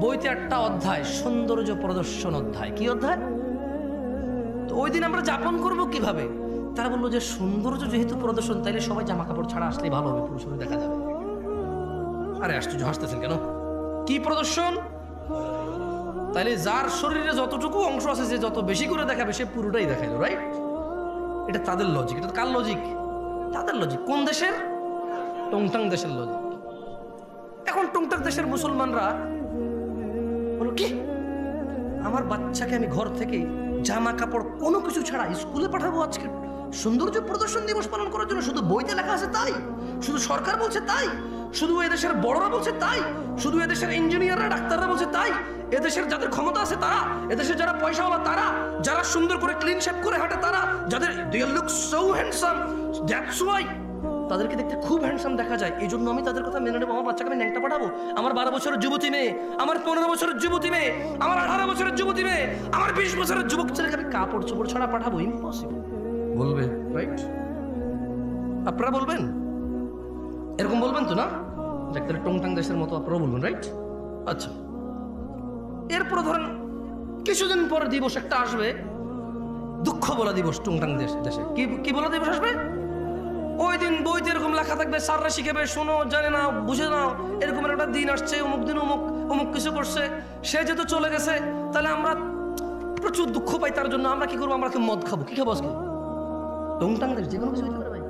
বইতে একটা অধ্যায় সৌন্দর্য প্রদর্শন অধ্যায়। কি অধ্যায়? তো ওই দিন আমরা যাপন করব কিভাবে? তারা বললো যে সৌন্দর্য যেহেতু প্রদর্শন, তাইলে সবাই জামা কাপড় ছাড়া আসলেই ভালো হবে, পুরুষের দেখা যাবে। আরে আশ্চর্য, হাসতেছেন কেন? কি প্রদর্শন? তাইলে যার শরীরে যতটুকু অংশ আছে, যে যত বেশি করে দেখাবে সে পুরোটাই দেখাইলো, রাইট? এটা তাদের লজিক। এটা কার লজিক? তাদের লজিক। কোন দেশের? টংটাং দেশের লজিক। এখন টংটাং দেশের মুসলমানরা বলো, কি আমার বাচ্চাকে আমি ঘর থেকে জামা কাপড় কোনো কিছু ছাড়া স্কুলে পাঠাবো আজকে সৌন্দর্য প্রদর্শন দিবস পালন করার জন্য? শুধু বইতে লেখা আছে তাই? শুধু সরকার বলছে তাই? শুধু এদেশের বড়রা বলছে তাই? শুধু এদেশের ইঞ্জিনিয়াররা, ডাক্তাররা বলছে তাই? এদেশের যাদের ক্ষমতা আছে তারা, এদেশের যারা পয়সাওয়ালা তারা, যারা সুন্দর করে ক্লিন শেভ করে হাঁটে তারা, যাদের they look so handsome, that's why তাদেরকে দেখতে খুব হ্যান্ডসাম দেখা যায়, এই জন্য আমি তাদের কথা মেনে নেবো। আমার বাচ্চাকে আমি ন্যাংটা পাঠাবো? আমার 12 বছরের যুবতী মেয়ে, আমার 15 বছরের যুবতী মেয়ে, আমার 18 বছরের যুবতী মেয়ে, আমার 20 বছরের যুবক ছেলেকে আমি কাপড় চোপড় ছাড়া পাঠাবো? ইম্পসিবল। বলবে, রাইট? আপনারা বলবেন? এরকম বলবেন তো না? ডাক্তার টংটাং দেশের মতো আপনারা বলবেন, রাইট? আচ্ছা, এরপর ধরেন কিছুদিন পর দিবস একটা আসবে, দুঃখ বলা দিবস। টংটাং দেশে কি বলা দিবস আসবে? ওই দিন বইতে এরকম লেখা থাকবে, স্যাররা শিখাবে, শোনো, জানে না, বুঝে নাও, এরকম একটা দিন আসছে, অমুক দিন অমুক অমুক কিছু করছে, সে যেহেতু চলে গেছে, তাহলে আমরা প্রচুর দুঃখ পাই তার জন্য। আমরা কি করবো? আমরা কি মদ খাবো? কি খাবো আজকে? টংটাং দেশ যে কোনো কিছু হতে পারে ভাই।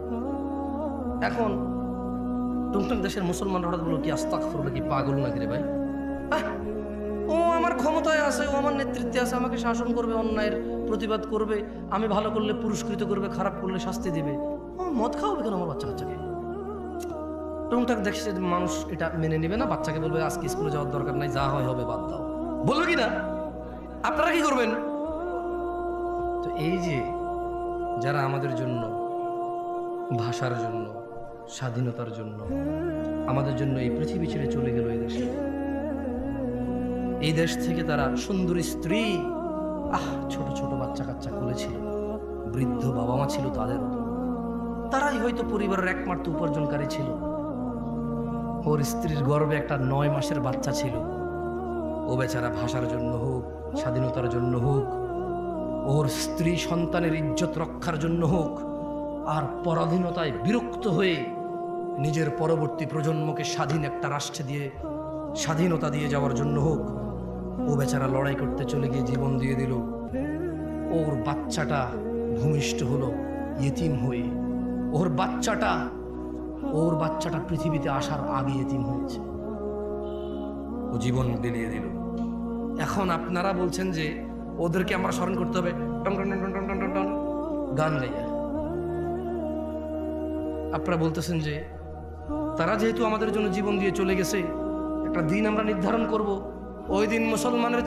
এখন টংটাং দেশের মুসলমানরা হঠাৎ বললো, কি আস্তাগফিরুল্লাহ, কি পাগল নাকি রে ভাই? ও আমার ক্ষমতায় আছে, ও আমার নেতৃত্বে আছে, আমাকে শাসন করবে, অন্যায়ের প্রতিবাদ করবে, আমি ভালো করলে পুরস্কৃত করবে, খারাপ করলে শাস্তি দিবে। ও মদ খাওয়াবে কেন আমার বাচ্চাকে? টংটাং দেখছে মানুষ এটা মেনে নেবে না, বাচ্চাকে বলবে আজকে স্কুলে যাওয়ার দরকার নাই, যা হয় হবে, বাদ দাও। বলবে কি না? আপনারা কি করবেন? তো এই যে যারা আমাদের জন্য, ভাষার জন্য, স্বাধীনতার জন্য, আমাদের জন্য এই পৃথিবী ছেড়ে চলে গেল, এই দেশ থেকে তারা সুন্দরী স্ত্রী, ছোট ছোট বাচ্চা কাচ্চা কোলেছিল, বৃদ্ধ বাবা মা ছিল তাদেরও, তারাই হয়তো পরিবারের একমাত্র উপার্জনকারী ছিল। ওর স্ত্রীর গর্ভে একটা 9 মাসের বাচ্চা ছিল। ও বেচারা ভাষার জন্য হোক, স্বাধীনতার জন্য হোক, ওর স্ত্রী সন্তানের ইজ্জত রক্ষার জন্য হোক, আর পরাধীনতায় বিরক্ত হয়ে নিজের পরবর্তী প্রজন্মকে স্বাধীন একটা রাষ্ট্রে দিয়ে স্বাধীনতা দিয়ে যাওয়ার জন্য হোক, ও বেচারা লড়াই করতে চলে গিয়ে জীবন দিয়ে দিল। ওর বাচ্চাটা ভূমিষ্ঠ হলো ইতিম হয়ে। ওর বাচ্চাটা পৃথিবীতে আসার আগে ইতিম হয়েছে, ও জীবন বিলিয়ে দিল। এখন আপনারা বলছেন যে ওদেরকে আমরা স্মরণ করতে হবে টন টন টন টন টন টন গান গাইয়া। আপনারা বলতেছেন যে তারা যেহেতু আমাদের জন্য জীবন দিয়ে চলে গেছে, একটা দিন আমরা নির্ধারণ করব, ওই দিন মুসলমানের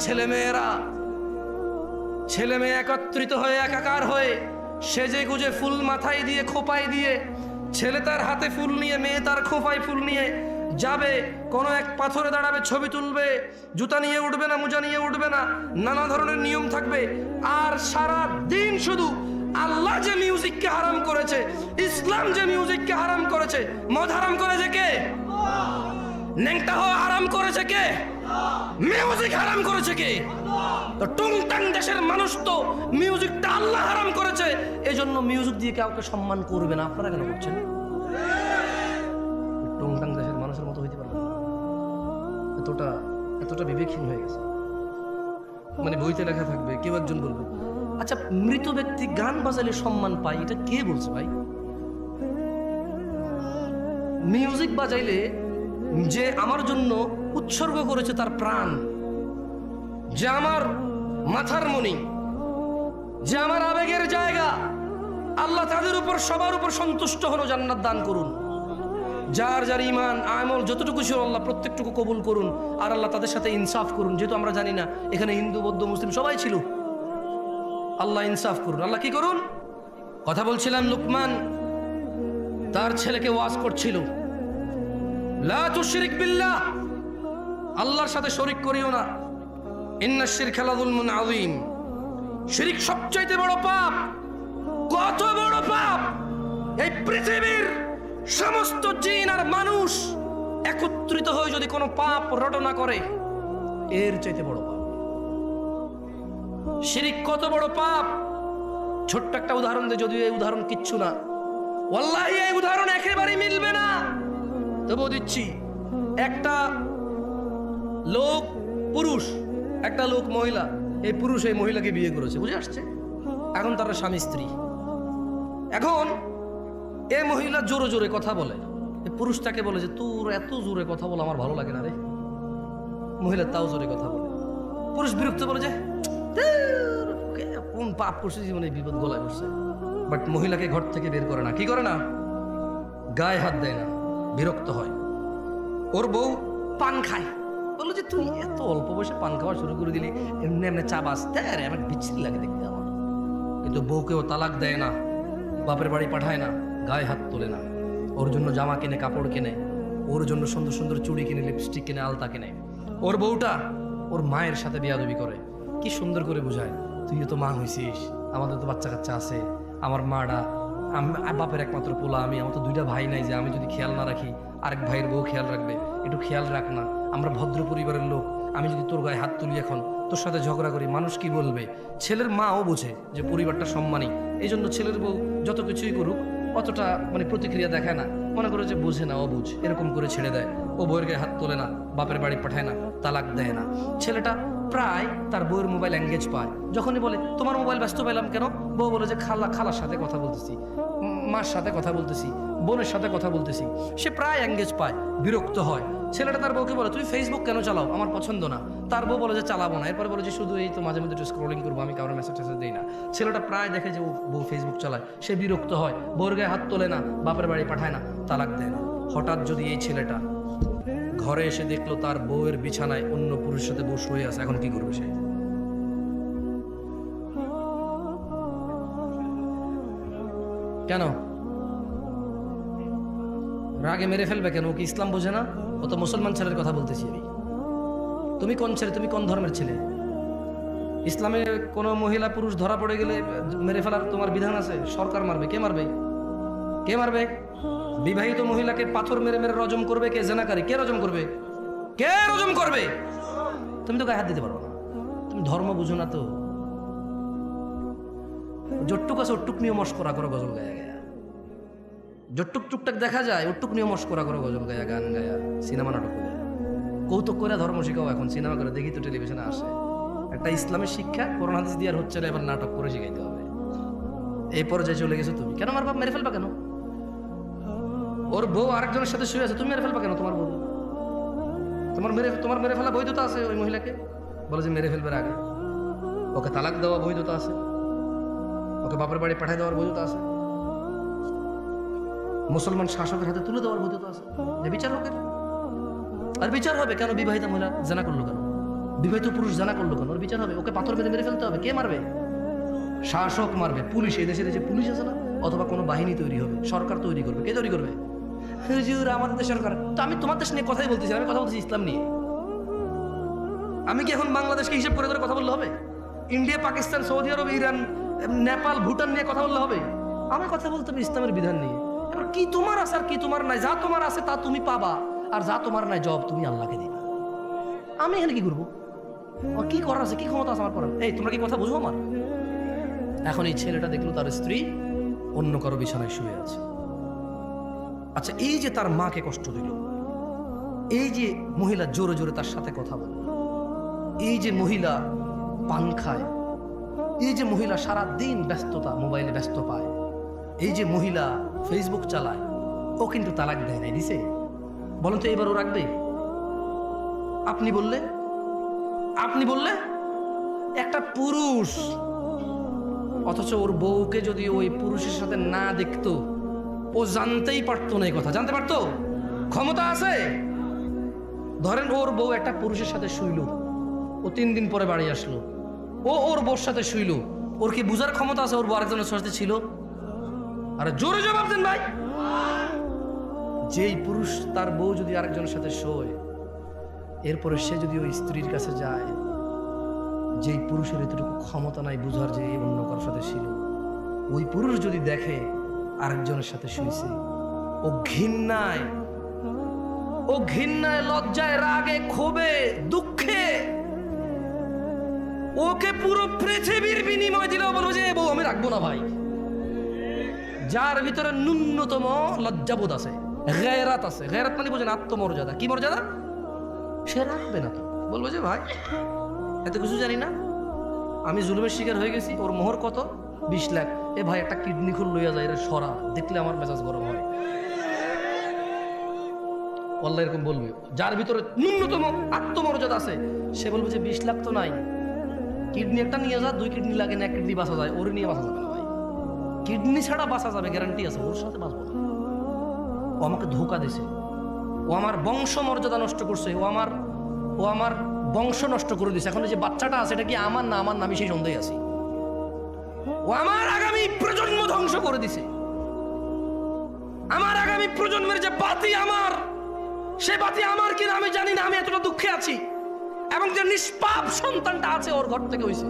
ছেলে মেয়ে একত্রিত হয়ে, একাকার হয়ে, সেজে গুজে, ফুল মাথায় দিয়ে, খোপায় দিয়ে, ছেলে তার হাতে ফুল নিয়ে, মেয়ে তার খোপায় ফুল নিয়ে যাবে, কোনো এক পাথরে দাঁড়াবে, ছবি তুলবে, জুতা নিয়ে উঠবে না, মোজা নিয়ে উঠবে না, নানা ধরনের নিয়ম থাকবে। আর সারা দিন শুধু আল্লাহ যে মিউজিককে হারাম করেছে, ইসলাম যে মিউজিককে হারাম করেছে, মদ হারাম করেছে কে? ন্যাংটা হওয়া হারাম করেছে কে? মিউজিক হারাম করেছে কে? তো টংটাং দেশের মানুষ তো মিউজিকটা আল্লাহ হারাম করেছে, এজন্য মিউজিক দিয়ে কাউকে সম্মান করবে না। আপনারা কেন করছেন? টংটাং দেশের মানুষের মতো হইতে পারবে না, এতটা বিবেকহীন হয়ে গেছে। মানে বইতে লেখা থাকবে, কেউ একজন বলবে, আচ্ছা মৃত ব্যক্তি গান বাজালে সম্মান পায়, এটা কে বলছে ভাই? মিউজিক বাজাইলে যে আমার জন্য উৎসর্গ করেছে তার প্রাণ, যে আমার মাথার মণি, যে আমার আবেগের জায়গা, আল্লাহ তাদের উপর, সবার উপর সন্তুষ্ট হলো, জান্নাত দান করুন। যার যার ইমান আমল যতটুকু ছিল আল্লাহ প্রত্যেকটুকু কবুল করুন, আর আল্লাহ তাদের সাথে ইনসাফ করুন। যেহেতু আমরা জানি না এখানে হিন্দু, বৌদ্ধ, মুসলিম সবাই ছিল, আল্লাহ ইনসাফ করুন। আল্লাহ কি করুন? কথা বলছিলাম, লুকমান তার ছেলেকে ওয়াজ করছিল, লা তুশরিক বিল্লাহ, আল্লাহর সাথে শরীক করিও না, ইন্নাশ শিরকা লাযুলমুন আযীম, শিরক সবচাইতে বড় পাপ। কত বড় পাপ! এই পৃথিবীর সমস্ত জিন আর মানুষ একত্রিত হয়ে যদি কোনো পাপ রটনা করে, এর চাইতে বড় পাপ। শিরিক কত বড় পাপ! ছোট্ট একটা উদাহরণ দিয়ে, যদিও এই উদাহরণ কিচ্ছু না, ওয়াল্লাহি এই উদাহরণ একেবারেই মিলবে না, তবুও দিচ্ছি। একটা লোক পুরুষ, একটা লোক মহিলা, এই পুরুষ এই মহিলাকে বিয়ে করেছে, বুঝে আসছে? এখন তারা স্বামী স্ত্রী। এখন এই মহিলা জোরে জোরে কথা বলে, এই পুরুষ তাকে বলে যে তোর এত জোরে কথা বলে আমার ভালো লাগে না রে। মহিলা তাও জোরে কথা বলে। পুরুষ বিরক্ত বলে যে কোন পাপ করছে জীবনে, বিপদ গলায় বসছে। বাট মহিলাকে ঘর থেকে বের করে না। কি করে না? গায়ে হাত দেয় না, বিরক্ত হয়। ওর বউ পান খায়, বললো যে তুই এত অল্প বয়সে পান খাওয়া শুরু করে দিলি, এমনি এমনি চা বাঁচতে আরে আমার বিচ্ছিরি লাগে দেখতে আমার। কিন্তু বউকেও তালাক দেয় না, বাপের বাড়ি পাঠায় না, গায়ে হাত তোলে না। ওর জন্য জামা কিনে, কাপড় কিনে, ওর জন্য সুন্দর সুন্দর চুড়ি কিনে, লিপস্টিক কিনে, আলতা কিনে। ওর বউটা ওর মায়ের সাথে বিয়াদবি করে। কি সুন্দর করে বোঝায়, তুই তো মা হয়েছিস, আমাদের তো বাচ্চা কাচ্চা আছে, আমার মাটা বাপের একমাত্র পোলা আমি, আমার তো দুইটা ভাই নাই যে আমি যদি খেয়াল না রাখি আরেক ভাইয়ের বউ খেয়াল রাখবে, একটু খেয়াল রাখ না, আমরা ভদ্র পরিবারের লোক, আমি যদি তোর গায়ে হাত তুলি এখন, তোর সাথে ঝগড়া করি, মানুষ কি বলবে? ছেলের মাও বোঝে যে পরিবারটা সম্মানী, এই জন্য ছেলের বউ যত কিছুই করুক অতটা মানে প্রতিক্রিয়া দেখায় না, মনে করে যে বোঝে না, অবুঝ, এরকম করে ছেড়ে দেয়। ও বউয়ের গায়ে হাত তোলে না, বাপের বাড়ি পাঠায় না, তালাক দেয় না। ছেলেটা প্রায় তার বউয়ের মোবাইল এঙ্গেজ পায়। যখনই বলে তোমার মোবাইল ব্যস্ত পেলাম কেন, বউ বলে যে খালার সাথে কথা বলতেছি, মার সাথে কথা বলতেছি, বোনের সাথে কথা বলতেছি। সে প্রায় এঙ্গেজ পায়, বিরক্ত হয়। ছেলেটা তার বউকে বলে তুমি ফেসবুক কেন চালাও, আমার পছন্দ না। তার বউ বলে যে চালাবো না। এরপরে বলে যে শুধু এই তো মাঝে মধ্যে একটু স্ক্রলিং করবো, আমি কারোর মেসেজ টেসেজ দিই না। ছেলেটা প্রায় দেখে যে বউ ফেসবুক চালায়, সে বিরক্ত হয়, বউর গায়ে হাত তোলে না, বাপের বাড়ি পাঠায় না, তালাক দেয় না। হঠাৎ যদি এই ছেলেটা ঘরে এসে দেখলো তার বউয়ের বিছানায় অন্য পুরুষের সাথে বউ শুয়ে আছে, এখন কি করবে সে? কেন রাগে মেরে ফেলবে কেন? ও কি ইসলাম বোঝে না? ও তো মুসলমান ছেলের কথা বলতেছি আমি। তুমি কোন ছেলে, তুমি কোন ধর্মের ছেলে? ইসলামে কোনো মহিলা পুরুষ ধরা পড়ে গেলে মেরে ফেলার তোমার বিধান আছে? সরকার মারবে? কে মারবে? কে মারবে? বিবাহিত মহিলাকে পাথর মেরে মেরে রজম করবে কে? জেনাকারী কে রজম করবে? কে রজম করবে? তুমি তো গায়ে হাত দিতে পারো না, তুমি ধর্ম বুঝো না। তো যটুক আছে ওটুক নিয়ে মস্করা করো, গজল গায়া গায়া। যটুক টুকটাক দেখা যায় ওটুক নিয়ে মস্করা করো, গজল গায়া, গান গায়া, সিনেমা নাটক করে, কৌতুক করে ধর্ম শিখাও। এখন সিনেমা করে দেখি তো টেলিভিশনে আসে। একটা ইসলামের শিক্ষা কোরআন হাদিস দিয়ে আর হচ্ছে না, এবার নাটক করে শিখাইতে হবে। এই পর্যায়ে চলে গেছো তুমি। কেন মারবা? মেরে ফেলবা কেন? ওর বউ আরেকজনের সাথে শুয়ে আছে, তুমি মেরে ফেলবা কেন? তোমার বউ তোমার মেরে ফেলা বৈধতা আছে ওই মহিলাকে? বলে যে মেরে ফেলবে আগে। ওকে তালাক দেওয়া বৈধতা আছে, ওকে বাপের বাড়ি পাঠাই দেওয়ার বৈধতা আছে, মুসলমান শাসকের হাতে তুলে দেওয়ার বৈধতা আছে। যে বিচার হোক, আর বিচার হবে কেন? বিবাহিত মহিলা জানা করলো কেন? বিবাহিত পুরুষ জানা করলো কেন? ওর বিচার হবে। ওকে পাথর বেঁধে মেরে ফেলতে হবে। কে মারবে? শাসক মারবে, পুলিশ। এই দেশের যে পুলিশ আছে না, অথবা কোনো বাহিনী তৈরি হবে, সরকার তৈরি করবে। কে তৈরি করবে? হুজুর আমাদের দেশ সরকার। তো আমি তোমার দেশ নিয়ে কথাই বলতেছি, আমি কথা বলতেছি ইসলাম নিয়ে। আমি কি এখন বাংলাদেশকে হিসাব করে কথা বললে হবে? ইন্ডিয়া, পাকিস্তান, সৌদি আরব, ইরান, নেপাল, ভুটান নিয়ে কথা বললে হবে? আমি কথা বলতে হবে ইসলামের বিধান নিয়ে। এবার কি তোমার আছে আর কি তোমার নাই? যা তোমার আছে তা তুমি পাবা, আর যা তোমার নাই জব তুমি আল্লাহকে দিবা। আমি এখানে কি করবো? আমার কি করার আছে, কি ক্ষমতা আছে আমার করার? এই তোমরা কি কথা বুঝবো আমার? এখন এই ছেলেটা দেখলো তার স্ত্রী অন্য কারো বিছানায় শুয়ে আছে। আচ্ছা, এই যে তার মাকে কষ্ট দিল, এই যে মহিলা জোরে জোরে তার সাথে কথা বলে, এই যে মহিলা পান খায়, এই যে মহিলা সারা দিন ব্যস্ততা, মোবাইলে ব্যস্ত পায়, এই যে মহিলা ফেসবুক চালায়, ও কিন্তু তালাক দেয় নাই, দিছে? বলেন তো এবার ও রাখবে? আপনি বললে একটা পুরুষ, অথচ ওর বউকে যদি ওই পুরুষের সাথে না দেখতো, ও জানতেই পারতো না। এই কথা জানতে পারতো? ক্ষমতা আছে। ধরেন ওর বউ একটা পুরুষের সাথে শুইল, ও 3 দিন পরে বাড়ি আসলো, ও ওর বউর সাথে শুইল, ওর কি বুঝার ক্ষমতা আছে ওর বউ আরেকজনের সাথে ছিল? আরে জোরে জবাব দেন ভাই। যেই পুরুষ তার বউ যদি আরেকজনের সাথে শোয়, এরপরে সে যদি ওই স্ত্রীর কাছে যায়, যেই পুরুষের এতটুকু ক্ষমতা নাই বুঝার যে অন্য কারোর সাথে ছিল, ওই পুরুষ যদি দেখে আরেকজনের সাথে শুয়েছে, ও ঘৃণায় লজ্জায় রাগে ক্ষোভে দুঃখে ওকে পুরো পৃথিবীর বিনিময় দিলেও বলবো যে বউ আমি রাখবো না ভাই। যার ভিতরে ন্যূনতম লজ্জাবোধ আছে, গায়রাত আছে, গায়রাত মানে বোঝেন আত্মমর্যাদা, কি মর্যাদা, সে রাখবে না। তো বলবো যে ভাই এত কিছু জানি না, আমি জুলুমের শিকার হয়ে গেছি, ওর মোহর কত 20 লাখ, এ ভাই একটা কিডনি খুল লইয়া যায়, এর সরা দেখলে আমার মেজাজ গরম হয়। আল্লাহ এরকম বলবে। যার ভিতরে ন্যূনতম আত্মমর্যাদা আছে সে বলবে যে 20 লাখ তো নাই, কিডনি একটা নিয়ে যা, 2 কিডনি লাগে না, 1 কিডনি বাঁচা যায়, ওর নিয়ে বাঁচা যাবে না ভাই, কিডনি ছাড়া বাঁচা যাবে গ্যারান্টি আছে, ওর সাথে বাঁচবো না। ও আমাকে ধোঁকা দিছে, ও আমার বংশ মর্যাদা নষ্ট করছে, ও আমার বংশ নষ্ট করে দিছে। এখন যে বাচ্চাটা আছে এটা কি আমার না আমার, আমি সেই সন্দেহে আছি। ও আমার আগামী প্রজন্ম ধ্বংস করে দিছে, আমার আগামী প্রজন্মের যে বাতি আমার, সে বাতি আমার কিনা আমি জানি না, আমি এতটা দুঃখে আছি। এবং যে নিষ্পাপ সন্তানটা আছে ওর ঘর থেকে হইছে,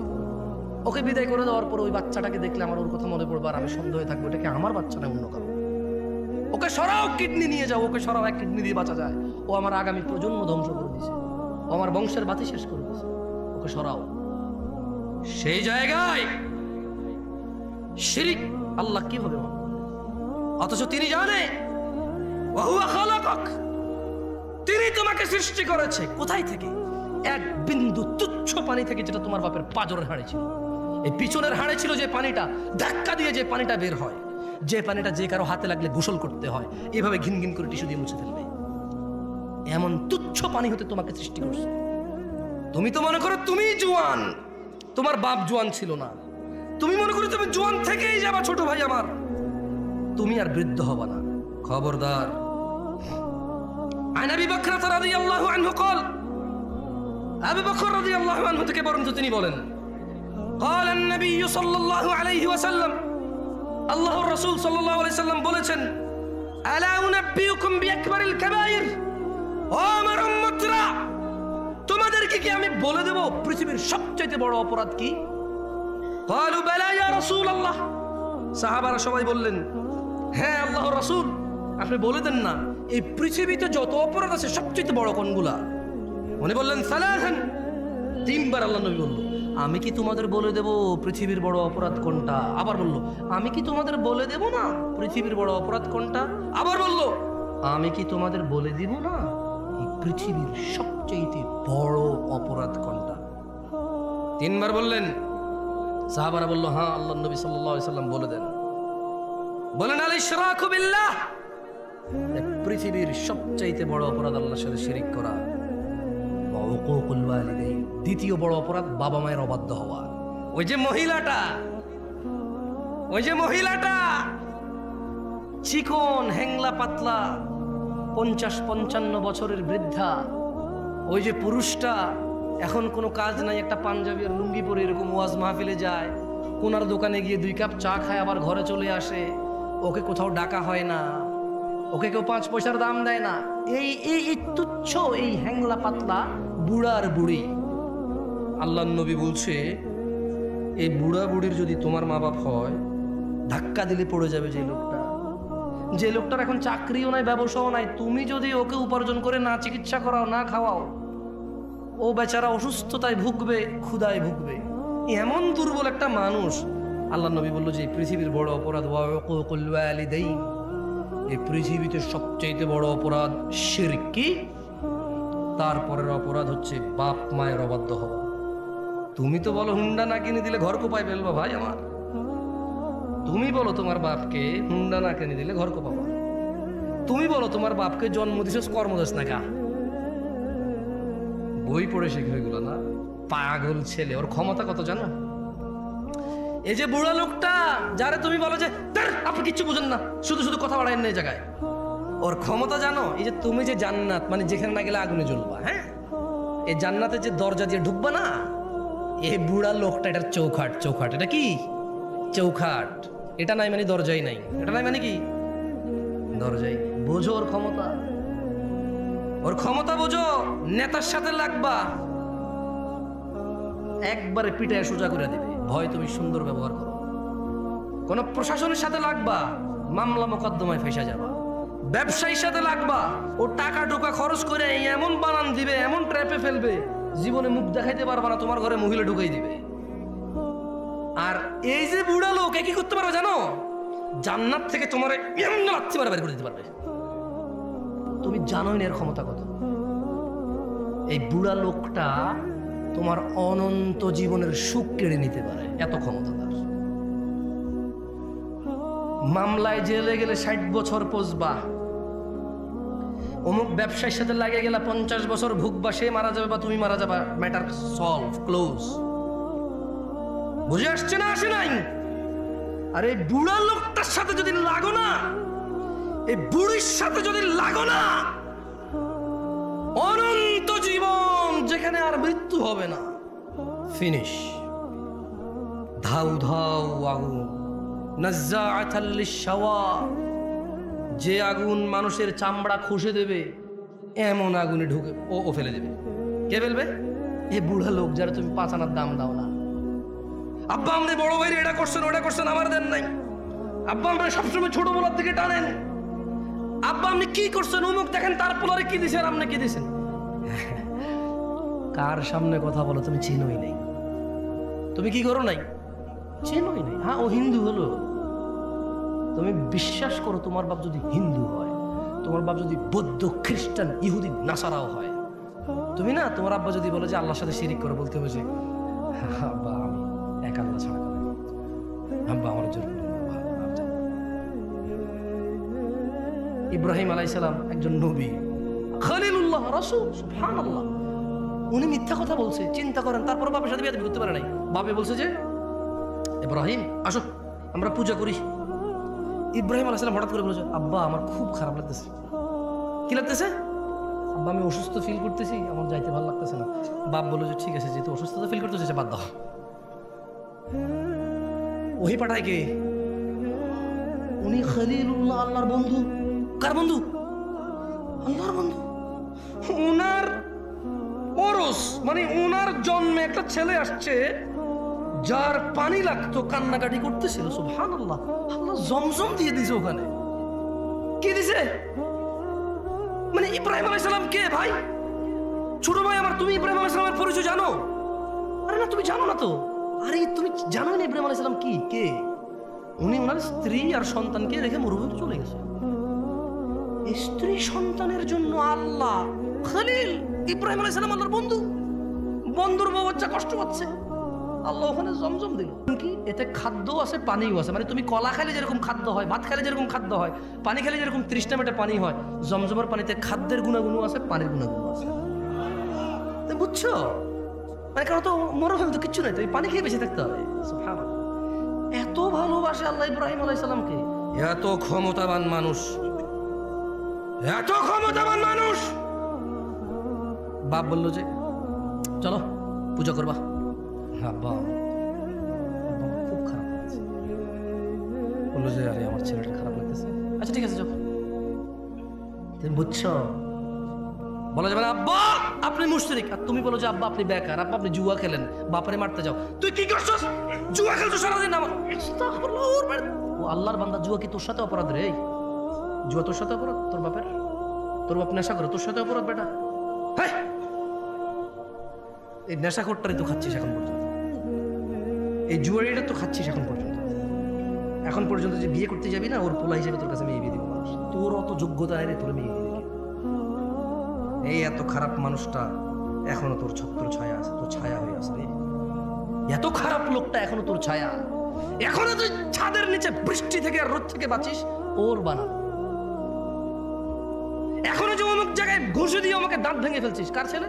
ওকে বিদায় করে দেওয়ার পর ওই বাচ্চাটাকে দেখলে আমার ওর কথা মনে পড়বে, আর আমি সন্দেহে থাকবো এটা কি আমার বাচ্চা না অন্য কারো। ওকে সরাও, কিডনি নিয়ে যাও, ওকে সরাও, 1 কিডনি দিয়ে বাঁচা যায়। ও আমার আগামী প্রজন্ম ধ্বংস করে দিছে, ও আমার বংশের বাতি শেষ করে দিছে, ওকে সরাও। সেই জায়গায় শিরিক আল্লাহ কিভাবে মানবে? অথচ তিনি জানে ওয়াহুয়া খালাকাক, তিনি তোমাকে সৃষ্টি করেছে কোথায় থেকে? এক বিন্দু তুচ্ছ পানি থেকে, যেটা তোমার বাপের পাজরের হাড়ে ছিল। এই পিছনের হাড়ে ছিল যে পানিটা, ধাক্কা দিয়ে যে পানিটা বের হয়, যে পানিটা যে কারো হাতে লাগলে গোসল করতে হয়, এভাবে ঘিন ঘিন করে টিস্যু দিয়ে মুছে ফেলবে, এমন তুচ্ছ পানি হতে তোমাকে সৃষ্টি করছে। তুমি তো মনে করো তুমি জোয়ান, তোমার বাপ জোয়ান ছিল না, তুমি মনে করো তুমি জোয়ান থেকেই যাবা, ছোট ভাই আমার, তুমি আর বৃদ্ধ হবা না, খবরদার। আন আবি বকর রাদিয়াল্লাহু আনহু قال, আবু বকর রাদিয়াল্লাহু আনহু থেকে বর্ণিত তিনি বলেন, قال النبي صلى الله عليه وسلم, আল্লাহর রাসূল সাল্লাল্লাহু আলাইহি সাল্লাম বলেছেন, আলা উনাব্বিউকুম বিআকবারিল কাবাইর, ও আমার উম্মতরা, তোমাদেরকে কি আমি বলে দেব পৃথিবীর সবচেয়ে বড় অপরাধ কি? قالوا بلى يا رسول الله, সাহাবারা সবাই বললেন, হ্যাঁ আল্লাহর রাসূল আপনি বলে দেন না, এই পৃথিবীতে যত অপরাধ আছে সবচেয়ে বড় কোনগুলা? উনি বললেন সালাসান, 3 বার আল্লাহ নবী বলল, আমি কি তোমাদের বলে দেব পৃথিবীর বড় অপরাধ কোনটা? আবার বলল, আমি কি তোমাদের বলে দেব না পৃথিবীর বড় অপরাধ কোনটা? আবার বলল, আমি কি তোমাদের বলে দিব না এই পৃথিবীর সবচেয়ে বড় অপরাধ কোনটা? 3 বার বললেন। সাহাবারা বলল, হ্যাঁ আল্লাহ নবী সাল্লাল্লাহু আলাইহি সাল্লাম বলে দেন। বলেন, আল ইশরাকু বিল্লাহ, পৃথিবীর সবচেয়ে বড় অপরাধ আল্লাহর সাথে শিরিক করা। ওয়া উকুকুল ওয়ালিদাইন, দ্বিতীয় বড় অপরাধ বাবা মায়ের অবাধ্য হওয়া। ওই যে মহিলাটা চিকন হ্যাংলা পাতলা 50-55 বছরের বৃদ্ধা, ওই যে পুরুষটা এখন কোনো কাজ নাই, একটা পাঞ্জাবি আর লুঙ্গি পরে এরকম ওয়াজ মাহফিলে যায়, কোনার দোকানে গিয়ে 2 কাপ চা খায় আবার ঘরে চলে আসে, ওকে কোথাও ডাকা হয় না, ওকে কেউ 5 পয়সার দাম দেয় না। এই তুচ্ছ এই হ্যাংলা পাতলা বুড়া আর বুড়ি, আল্লাহর নবী বলছে এই বুড়া বুড়ির যদি তোমার মা বাপ হয়, ধাক্কা দিলে পড়ে যাবে যে লোকটার এখন চাকরিও নাই, ব্যবসাও নাই, তুমি যদি ওকে উপার্জন করে না চিকিৎসা করাও, না খাওয়াও, ও বেচারা অসুস্থতায় ভুগবে, ক্ষুধায় ভুগবে। এমন দুর্বল একটা মানুষ, আল্লাহর নবী বলল যে পৃথিবীর বড় অপরাধ ওয়া উকুকুল ওয়ালিদাইন, এই পৃথিবীতে সবচেয়ে বড় অপরাধ শিরক। কি? তারপরের অপরাধ হচ্ছে বাপ মায়ের অবাধ্য হওয়া। তুমি তো বলো হুন্ডা না কিনে দিলে ঘর কোপায় ফেলবা ভাই আমার, তুমি বলো তোমার বাপকে হুন্ডা না কিনে দিলে ঘর কোপাবা, তুমি বলো তোমার বাপকে জন্ম দিছিস কর্মদেশ না কা, বই পড়ে শিখবে এগুলো না, পাগল ছেলে। ওর ক্ষমতা কত জানো? এই যে বুড়া লোকটা যারা তুমি বলো যে আপনি কিচ্ছু বুঝেন না, শুধু শুধু কথা বাড়ায় না এই জায়গায়, ওর ক্ষমতা জানো? এই যে তুমি যে জান্নাত মানে যেখানে না গেলে আগুনে জ্বলবা, হ্যাঁ, এই জান্নাতে যে দরজা দিয়ে ঢুকবা না, এই বুড়া লোকটা এটার চৌখাট। এটা কি চৌখাট? এটা নাই মানে দরজাই নাই, এটা নাই মানে কি দরজাই। বোঝো ওর ক্ষমতা বোঝো। নেতার সাথে লাগবা, একবারে পিটায় সোজা করে দিবে, ভয় তুমি সুন্দর ব্যবহার করো। কোন প্রশাসনের সাথে লাগবা, মামলা মোকদ্দমায় ফেসে যাবা। ব্যবসায়ীর সাথে লাগবা, ও টাকা টোকা খরচ করে এমন বানান দিবে, এমন ট্র্যাপে ফেলবে, জীবনে মুখ দেখাইতে পারবা না, তোমার ঘরে মহিলা ঢুকাই দিবে। আর এই যে বুড়া লোক কি করতে পারবে জানো? জান্নাত থেকে তোমার এমন লাথি মারা বের করে দিতে পারবে। তুমি জানোই না এর ক্ষমতা কত। এই বুড়া লোকটা তোমার অনন্ত জীবনের সুখ কেড়ে নিতে পারে, এত ক্ষমতা তার। মামলায় জেলে গেলে 60 বছর পচবা, অমুক ব্যবসায়ীর সাথে লাগে গেলে 50 বছর ভুগবা, সে মারা যাবে বা তুমি মারা যাবা, ম্যাটার সলভ, ক্লোজ। বুঝে আসছে না? আসে নাই? আর এই বুড়া লোকটার সাথে যদি লাগো না, এই বুড়ির সাথে যদি লাগো না, অনন্ত জীবন যেখানে আর মৃত্যু হবে না, ফিনিশ। ধাউ ধাউ আগুন, নাজ্জাআতাল লিশ-শাওয়া, যে আগুন মানুষের চামড়া খসে দেবে, এমন আগুনে ঢুকে ও ফেলে দেবে। কে ফেলবে? এই বুড়া লোক যারা তুমি 5 আনার দাম দাও না। আব্বা আমাদের বড় ভাই এটা করছেন ওটা করছেন, আমার দেন নাই। আব্বা আমরা সবসময় ছোট বলার দিকে টানেন। আব্বা আপনি কি করছেন, অমুক দেখেন তার পোলারে কি দিছেন, আপনি কি দিছেন। কার সামনে কথা বলো তুমি চিনোই নাই, তুমি কি করো নাই, চিনোই নাই। হ্যাঁ ও হিন্দু হলো, তুমি বিশ্বাস করো তোমার বাপ যদি হিন্দু হয়, তোমার বাপ যদি বৌদ্ধ খ্রিস্টান ইহুদি নাসারাও হয়, তুমি না তোমার আব্বা যদি বলে যে আল্লাহর সাথে শিরিক করে, বলতে হবে যে আব্বা আমি এক আল্লাহ ছাড়া করে, আব্বা আমার জোর করে। ইব্রাহিম আলাইহিস সালাম একজন নবী, খলিলুল্লাহ, রাসূল, সুবহানাল্লাহ। উনি মিথ্যা কথা বলছে, চিন্তা করেন, তারপর বাপের সাথে বিয়ে করতে পারে নাই। বাপে বলছে যে ইব্রাহিম আসো আমরা পূজা করি। ইব্রাহিম আলাইহিস সালাম হঠাৎ করে বলেছে, আব্বা আমার খুব খারাপ লাগতেছে। কি লাগতেছে? আব্বা আমি অসুস্থ ফিল করতেছি, আমার যাইতে ভালো লাগতেছে না। বাপ বললো যে ঠিক আছে, যেহেতু অসুস্থতা ফিল করতেছে বাদ দাও। ওহি পাঠায় কে? উনি খলিলুল্লাহ, আল্লাহর বন্ধু। কার বন্ধু? আল্লাহর বন্ধু। উনার ওরস মানে উনার জন্মে একটা ছেলে আসছে যার পানি লাগতো, কান্নাকাটি করতেছিল। সুবহানাল্লাহ, আল্লাহ জমজম দিয়ে দিছে ওখানে। কি দিছে? মানে ইব্রাহিম আলাইহিস সালাম কে ভাই? ছোট ভাই আমার, তুমি ইব্রাহিম আলাইহিস সালামের পরিচয় জানো? আরে না তুমি জানো না তো। আরে তুমি জানো না ইব্রাহিম আলাইহিস সালাম কি কে? উনি ওনার স্ত্রী আর সন্তানকে রেখে মরুভূমিতে চলে গেছে। স্ত্রী সন্তানের জন্য আল্লাহ খলিল, ইব্রাহিম আলাইহিস সালাম আল্লাহর বন্ধু। বন্ধুর বউ বাচ্চা কষ্ট পাচ্ছে, আল্লাহ ওখানে জমজম দিল। কি এতে খাদ্য আছে, পানিও আছে। মানে তুমি কলা খাইলে যেরকম খাদ্য হয়, ভাত খাইলে যেরকম খাদ্য হয়, পানি খেলে যেরকম 30টা মেটে পানি হয়, জমজমের পানিতে খাদ্যের গুণাগুণ আছে, পানির গুণাগুণ আছে। বুঝছো? মানে কারণ তো মরুভূমি তো কিচ্ছু নাই, তো পানি খেয়ে বেঁচে থাকতে হবে। সুবহানাল্লাহ, এত ভালোবাসে আল্লাহ ইব্রাহিম আলাইহিস সালামকে। এত ক্ষমতাবান মানুষ, এত ক্ষমতাবান মানুষ। বাপ বললো যে চলো পূজা করবা। আব্বা খুব খারাপ লাগছে। বললো যে আরে আমার ছেলেটা খারাপ লাগতেছে। আচ্ছা ঠিক আছে যাও। তুমি বুঝছো? বলা যাবে না আব্বা আপনি মুশরিক, আর তুমি বলো যে আব্বা আপনি বেকার, আব্বা আপনি জুয়া খেলেন, বাপারে মারতে যাও। তুই কি করছস? জুয়া খেলছো সারাদিন। আমার ও আল্লাহর বান্দা, জুয়া কি তোর সাথে অপরাধ রে? জুয়া তোর সাথে অপরাধ? তোর বাপের, তোর বাপ নেশা করে, তোর সাথে অপরাধ বেটা? হ্যাঁ, এই নেশাখোরটারই তো খাচ্ছিস এখন পর্যন্ত, এই জুয়ারিটা তো খাচ্ছিস এখন পর্যন্ত। এখন পর্যন্ত যে বিয়ে করতে যাবি না, ওর পোলা হিসেবে তোর কাছে মেয়ে বিয়ে দিব মানুষ। তোর অত যোগ্যতা নেই রে, তোর মেয়ে বিয়ে দিবি। এই এত খারাপ মানুষটা এখনো তোর ছত্র ছায়া আছে, তোর ছায়া হয়ে আছে রে। এত খারাপ লোকটা এখনো তোর ছায়া। এখনো তুই ছাদের নিচে বৃষ্টি থেকে আর রোদ থেকে বাঁচিস, ওর বানানো। এখনো যে অমুক জায়গায় ঘুষে দিয়ে আমাকে দাঁত ভেঙে ফেলছিস, কার ছেলে?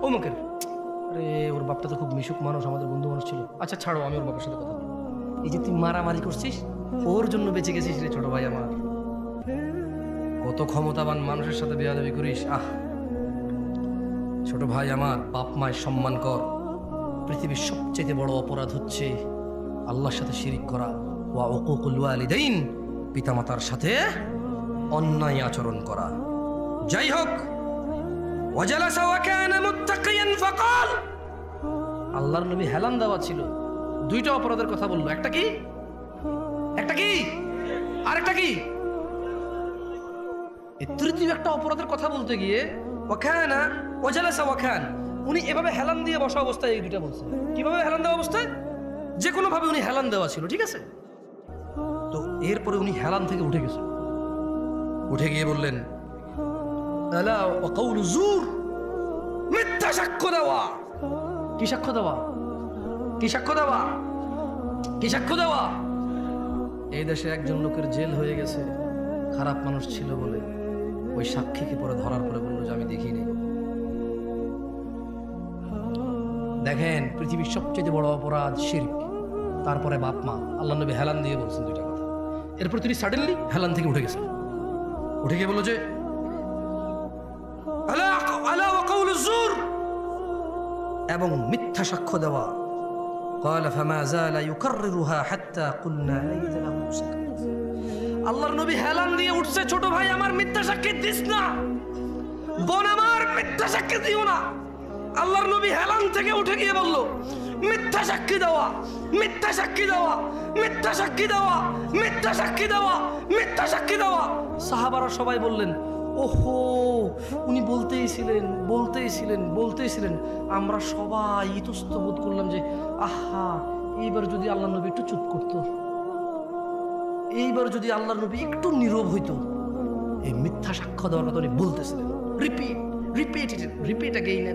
অমুকের। আরে ওর বাপটা তো খুব মিশুক মানুষ, আমাদের বন্ধু মানুষ ছিল। আচ্ছা ছাড়ো, আমি ওর বাবার সাথে কথা বলবো। এই যে তুই মারামারি করছিস, ওর জন্য বেঁচে গেছিস রে ছোট ভাই আমার। কত ক্ষমতাবান মানুষের সাথে বেয়াদবি করিস। আহ ছোট ভাই আমার, বাপ মায়ের সম্মান কর। পৃথিবীর সবচেয়ে বড় অপরাধ হচ্ছে আল্লাহর সাথে শিরিক করা, ওয়া উকুকুল ওয়ালিদাইন, পিতামাতার সাথে অন্যায় আচরণ করা। যাই হোক, ওয়াজালাসা ওয়া কানা মুত্তাকিয়ান ফাকাল, আল্লাহর নবী হেলান দেওয়া ছিল, দুইটা অপরাধের কথা বললো। একটা কি? একটা কি, আরেকটা কি, এই তৃতীয় একটা অপরাধের কথা বলতে গিয়ে ওয়াখানা ওয়াজালাসা ওয়াখান, উনি এভাবে হেলান দিয়ে বসা অবস্থায় এই দুইটা বলছেন। কিভাবে হেলান দেওয়া অবস্থায়? যে কোনো ভাবে উনি হেলান দেওয়া ছিল, ঠিক আছে। তো এরপরে উনি হেলান থেকে উঠে গেছেন, উঠে গিয়ে বললেন আলা ওয়া কাউলু জুর, মিথ্যা সাক্ষ্য দেওয়া। কি সাক্ষ্য দেওয়া? কি সাক্ষ্য দেওয়া? কি সাক্ষ্য দেওয়া? এই দেশে একজন লোকের জেল হয়ে গেছে খারাপ মানুষ ছিল বলে। ওই সাক্ষীকে পরে ধরার পরে বললো যে আমি দেখিনি। দেখেন, পৃথিবীর সবচেয়ে বড় অপরাধ শিরক, তারপরে বাপ মা। আল্লাহ নবী হেলান দিয়ে বলছেন দুইটা কথা। এরপর তিনি সাডেনলি হেলান থেকে উঠে গেছেন, উঠে গিয়ে বললো যে আলা আলা ওয়া কাউলু জুর, এবং মিথ্যা সাক্ষ্য দেওয়া। قال فما زال يكررها حتى قلنا ليت له سكت। আল্লাহর নবী হেলান দিয়ে উঠছে, ছোট ভাই আমার মিথ্যা সাক্ষী দিস না, বোন আমার মিথ্যা সাক্ষী দিও না। আল্লাহর নবী হেলান থেকে উঠে গিয়ে বলল মিথ্যা সাক্ষী দেওয়া, মিথ্যা সাক্ষী দেওয়া, মিথ্যা সাক্ষী দেওয়া, মিথ্যা সাক্ষী দেওয়া, মিথ্যা সাক্ষী দেওয়া। সাহাবারা সবাই বললেন ওহো, উনি বলতেই ছিলেন। আমরা সবাই ইতস্ত বোধ করলাম যে আহা, এইবার যদি আল্লাহ নবী একটু চুপ করতো, এইবার যদি আল্লাহর নবী একটু নীরব হইতো। এই মিথ্যা সাক্ষ্য দেওয়ার কথা উনি বলতেছিলেন, রিপিট again.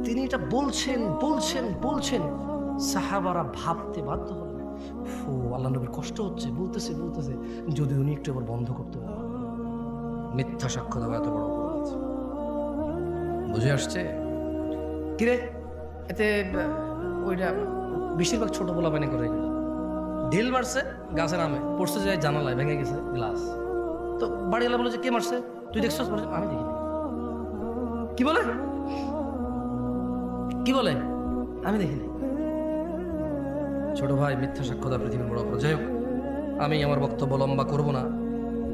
তিনি এটা বলছেন। সাহাবারা ভাবতে বাধ্য হলেন, ও আল্লাহ নবীর কষ্ট হচ্ছে, বলতেছে যদি উনি একটু আবার বন্ধ করতে পারেন। মিথ্যা সাক্ষ্য দেওয়া এত বড় অপরাধ, বুঝে আসছে? কিরে, এতে ওইটা বেশিরভাগ ছোট বলা বানি করে ঢিল মারছে গাছের আমে, পড়ছে যায় জানালায়, ভেঙে গেছে গ্লাস। তো বাড়িওয়ালা বলে যে কে মারছে, তুই দেখছিস? আমি দেখিনি। কি বলে আমি দেখিনি। ছোট ভাই, মিথ্যা সাক্ষ্য দেওয়া পৃথিবীর বড় অপরাধ। যাই হোক, আমি আমার বক্তব্য লম্বা করব না,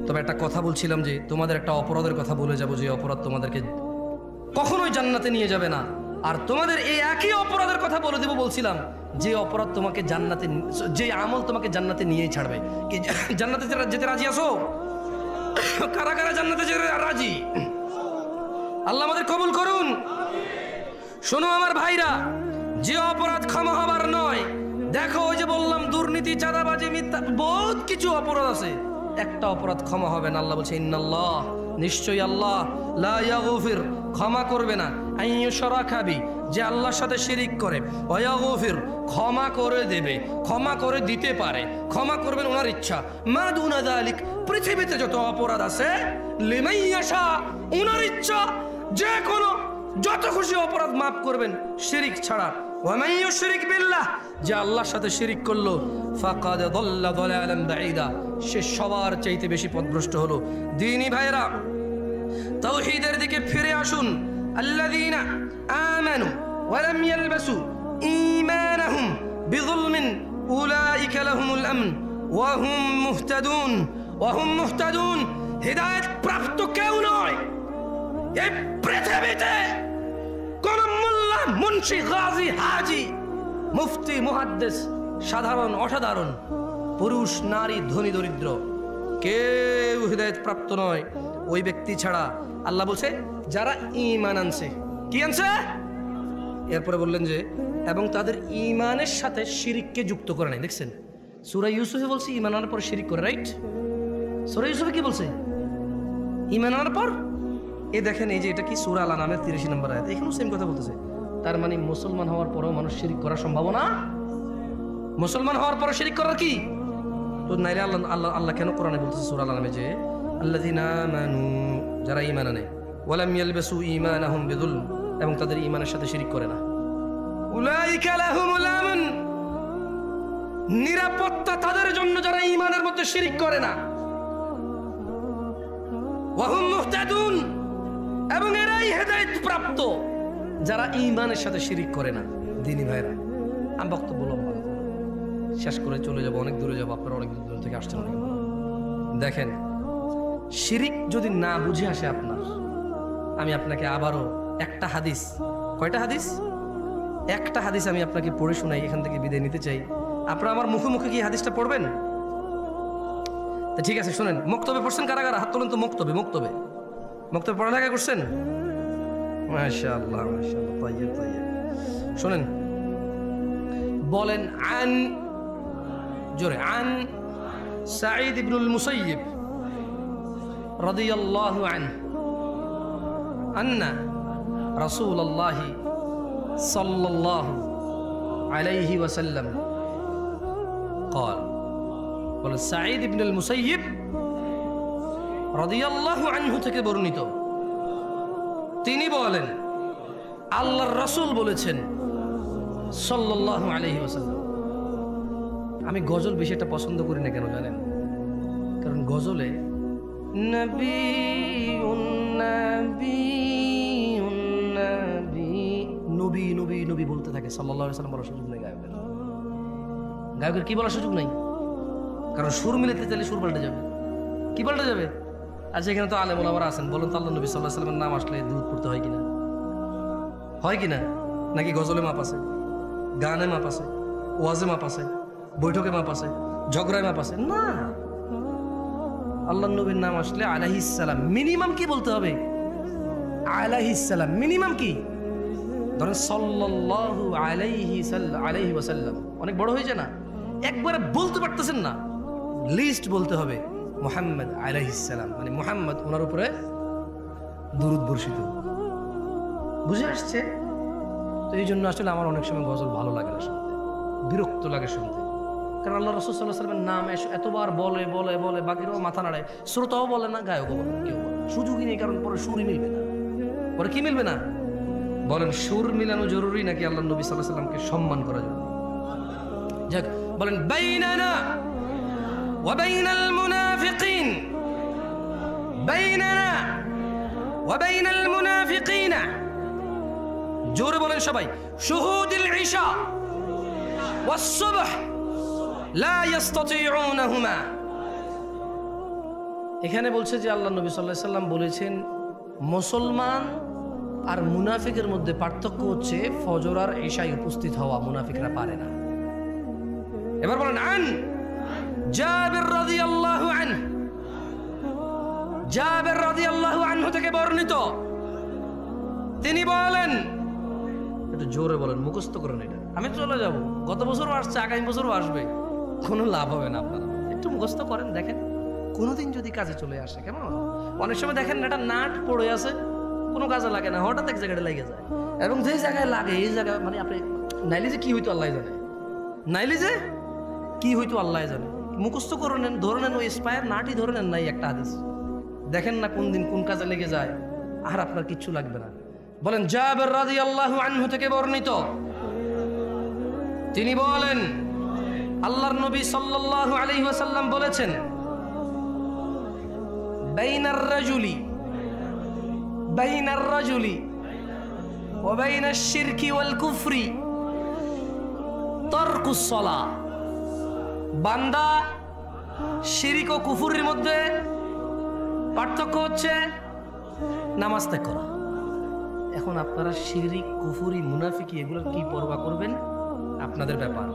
তবে একটা কথা বলছিলাম যে তোমাদের একটা অপরাধের কথা বলে যাব, যে অপরাধ তোমাদেরকে কখনোই জান্নাতে নিয়ে যাবে না। আর তোমাদের এই একই অপরাধের কথা বলে দেব, বলছিলাম যে অপরাধ তোমাকে জান্নাতে, যে আমল তোমাকে জান্নাতে নিয়েই ছাড়বে। কি জান্নাতে যেতে রাজি আছো? কারা কারা জান্নাতে যেতে রাজি? আল্লাহ আমাদের কবুল করুন। শোনো আমার ভাইরা, যে অপরাধ ক্ষমা হবার নয়, দেখো ওই যে বললাম দুর্নীতি, চাঁদাবাজি, মিথ্যা, বহুত কিছু অপরাধ আছে, একটা অপরাধ ক্ষমা হবে না। আল্লাহ বলছে ইন্নাল্লাহ, নিশ্চয়ই আল্লাহ, লা ইয়াগফির, ক্ষমা করবে না, আইয়ুশরাকা বি, যে আল্লাহর সাথে শিরিক করে, ওয়া ইয়াগফির, ক্ষমা করে দেবে, ক্ষমা করে দিতে পারে, ক্ষমা করবেন ওনার ইচ্ছা, মা দুনা যালিক, পৃথিবীতে যত অপরাধ আছে, লিমান ইয়াশা, ওনার ইচ্ছা, যে কোনো যত খুশি অপরাধ মাফ করবেন, শিরিক ছাড়া। ওয়া মান ইউশরিক বিল্লাহ, যে আল্লাহর সাথে শিরিক করলো, ফাকাদ দাল্লা দালালান বাঈদা, সে সবার চাইতে বেশি পথভ্রষ্ট হলো। দ্বীনি ভাইরা, তাওহীদের দিকে ফিরে আসুন। আল্লাযীনা আমানু ওয়া লাম ইয়ালবাসু ঈমানাহুম বিযুলমিন উলাইকা লাহুমুল আমন ওয়া হুম মুহতাদুন। হিদায়াত প্রাপ্ত কেউ নয় এই পৃথিবীতে, কোন মোল্লা, মুন্সি, গাজী, হাজি, মুফতি, মুহাদ্দিস, সাধারণ অসাধারণ, পুরুষ নারী, ধনী দরিদ্র, কেউ হিদায়াত প্রাপ্ত নয় ওই ব্যক্তি ছাড়া। আল্লাহ বলছে যারা ঈমান আনছে। কি আনছে? এরপরে বললেন যে এবং তাদের ঈমানের সাথে শিরিককে যুক্ত করে নাই। দেখছেন, সূরা ইউসুফে বলছে ঈমান আনার পর শিরিক করে, রাইট? সূরা ইউসুফে কি বলছে? ঈমান আনার পর। এ দেখেন, এই যে এটা কি সূরা আল আনামের ৩০ নম্বর আয়াত, এখানেও সেম কথা বলতেছে। তার মানে মুসলমান হওয়ার পরেও মানুষ শিরিক করার সম্ভাবনা, মুসলমান হওয়ার পরে শিরিক করার কি তো নাইলে আল্লাহ কেন কোরআনে বলতেছে সূরা আল আনামে যে আল্লাযীনা আমানু, যারা ঈমান আনে, ওয়া লাম ইয়ালবাসু ঈমানাহুম বিযুলম, এবং তাদের ঈমানের সাথে শিরিক করে না, উলাইকা লাহুমুল আমন, নিরাপত্তা তাদের জন্য যারা ঈমানের মধ্যে শিরিক করে না, ওয়া হুম মুহতাদুন, এবং এরাই হেদায়েত প্রাপ্ত যারা ঈমানের সাথে শিরিক করে না। দ্বীনি ভাইরা, আমি বক্তব্য লম্বা শেষ করে চলে যাব, অনেক দূরে যাব, আপনারা অনেক দূর থেকে আসছেন। দেখেন, শিরিক যদি না বুঝে আসে আপনার, আমি আপনাকে আবারও একটা হাদিস, কয়টা হাদিস? একটা হাদিস আমি আপনাকে পড়ে শোনাই, এখান থেকে বিদায় নিতে চাই। আপনারা আমার মুখে মুখে কি হাদিসটা পড়বেন? তো ঠিক আছে, শুনেন। মক্তবে পড়ছেন কারা কারা? হাত তোলেন তো। মক্তবে মক্তবে মক্তবে পড়ালেখা করছেন? মাশাআল্লাহ মাশাআল্লাহ, তাইয়্যিব তাইয়্যিব। শুনেন, বলেন আন, জোরে, আন সাঈদ ইবনুল মুসাইয়িব রাদিয়াল্লাহু আনহু আন্না রাসূলুল্লাহ সাল্লাল্লাহু আলাইহি ওয়াসাল্লাম قال, বলেন সাঈদ ইবনুল মুসাইয়িব রাদিয়াল্লাহু আনহু থেকে বর্ণিত, তিনি বলেন আল্লাহর রাসূল বলেছেন সাল্লাল্লাহু আলাইহি ওয়াসাল্লাম। আমি গজল বেশি একটা পছন্দ করি না, কেন জানেন? কারণ গজলে নবী নবী নবী বলতে থাকে, সাল্লাল্লাহু আলাইহি ওয়াসাল্লাম বলার সুযোগ নেই গায়কের। গায়কের কি বলার সুযোগ নাই? কারণ সুর মিলাতে চাইলে সুর পাল্টে যাবে। কি পাল্টে যাবে? আচ্ছা, এখানে তো আলেম ওলামারা আছেন, বলুন তো আল্লাহ নবী সাল্লাল্লাহু আলাইহি ওয়াসাল্লামের নাম আসলে দুরূদ পড়তে হয় কিনা? হয় কিনা? নাকি গজলে মাপ আছে, গানে মাপ আছে, ওয়াজে মাপ আছে, বৈঠকে মাপ আছে, ঝগড়ায় মাপ আছে? না, আল্লাহ নবীর নাম আসলে আলাইহিস সালাম, মিনিমাম কি বলতে হবে? আলাইহিস সালাম। মিনিমাম কি? ধরেন সাল্লাল্লাহু আলাইহি ওয়াসাল্লাম, অনেক বড় হয়েছে না? একবারে বলতে পারতেছেন না, লিস্ট বলতে হবে মুহাম্মদ আলাইহিস সালাম, মানে মুহাম্মদ, ওনার উপরে দুরূদ বর্ষিত। বুঝে আসছে? তো এই জন্য আসলে আমার অনেক সময় গজল ভালো লাগে না শুনতে, বিরক্ত লাগে শুনতে। কারণ আল্লাহ রাসূল সাল্লাল্লাহু আলাইহি ওয়াসাল্লামের নাম এতবার বলে বলে বলে, বাকিরাও মাথা নাড়ায়, শ্রোতাও বলে না, গায়কও বলে না, কেউ বলে না। সুযোগই নেই, কারণ পরে সুরই মিলবে না। পরে কি মিলবে না? বলেন, সুর মিলানো জরুরি নাকি আল্লাহ নবী সাল্লাল্লাহু আলাইহি ওয়াসাল্লামকে সম্মান করা জরুরি? যাক, বলেন বাইনানা ওয়া বাইনাল মুনাফিকিন, বাইনানা ওয়া বাইনাল মুনাফিকিনা, জোরে বলেন সবাই, শুহুদুল ইশা ওয়াস সুবহ লা ইস্তাতিউনাহুমা। এখানে বলছে যে আল্লাহ নবী সাল্লাল্লাহু আলাইহি ওয়াসাল্লাম বলেছেন, মুসলমান আর মুনাফিকের মধ্যে পার্থক্য হচ্ছে ফজর আর ইশায় উপস্থিত হওয়া, মুনাফিকরা পারে না। এবার বলেন আন জাবির রাদিয়াল্লাহু আনহু, জাবির রাদিয়াল্লাহু আনহু থেকে বর্ণিত, তিনি বলেন, একটু জোরে বলেন, মুখস্থ করেন এটা। আমি চলে যাব, গত বছরও আসছে, আগামী বছরও আসবে, কোনো লাভ হবে না। আপনারা একটু মুখস্থ করেন, দেখেন কোনোদিন যদি কাজে চলে আসে। কেমন? অনেক সময় দেখেন একটা নাট পড়ে আছে, কোনো কাজে লাগে না, হঠাৎ এক জায়গায় লেগে যায়, এবং যে জায়গায় লাগে এই জায়গায় মানে আপনি নাইলে যে কি হইতো আল্লাহ জানে, নাইলে যে কি হইতো আল্লাহ জানে। মুখস্থ করে নেন, ধরে নেন, ওই স্পায়ার নাটই ধরে নেন, নাই একটা হাদিস, দেখেন না কোন দিন কোন কাজে লেগে যায়, আর আপনার কিচ্ছু লাগবে না। বলেন জাবির রাদিয়াল্লাহু আনহু থেকে বর্ণিত, তিনি বলেন আল্লাহর নবী সাল্লাল্লাহু আলাইহি ওয়াসাল্লাম বলেছেন, বাইনার রাজুলি ওয়া বাইনাশ শিরকি ওয়াল কুফরি তারকুস সালাহ। বান্দা শিরক ও কুফরের মধ্যে পার্থক্য হচ্ছে নামাজ ত্যাগ করা। এখন আপনারা শিরক, কুফরি, মুনাফিকি এগুলোর কি পরোয়া করবেন? আপনাদের ব্যাপার।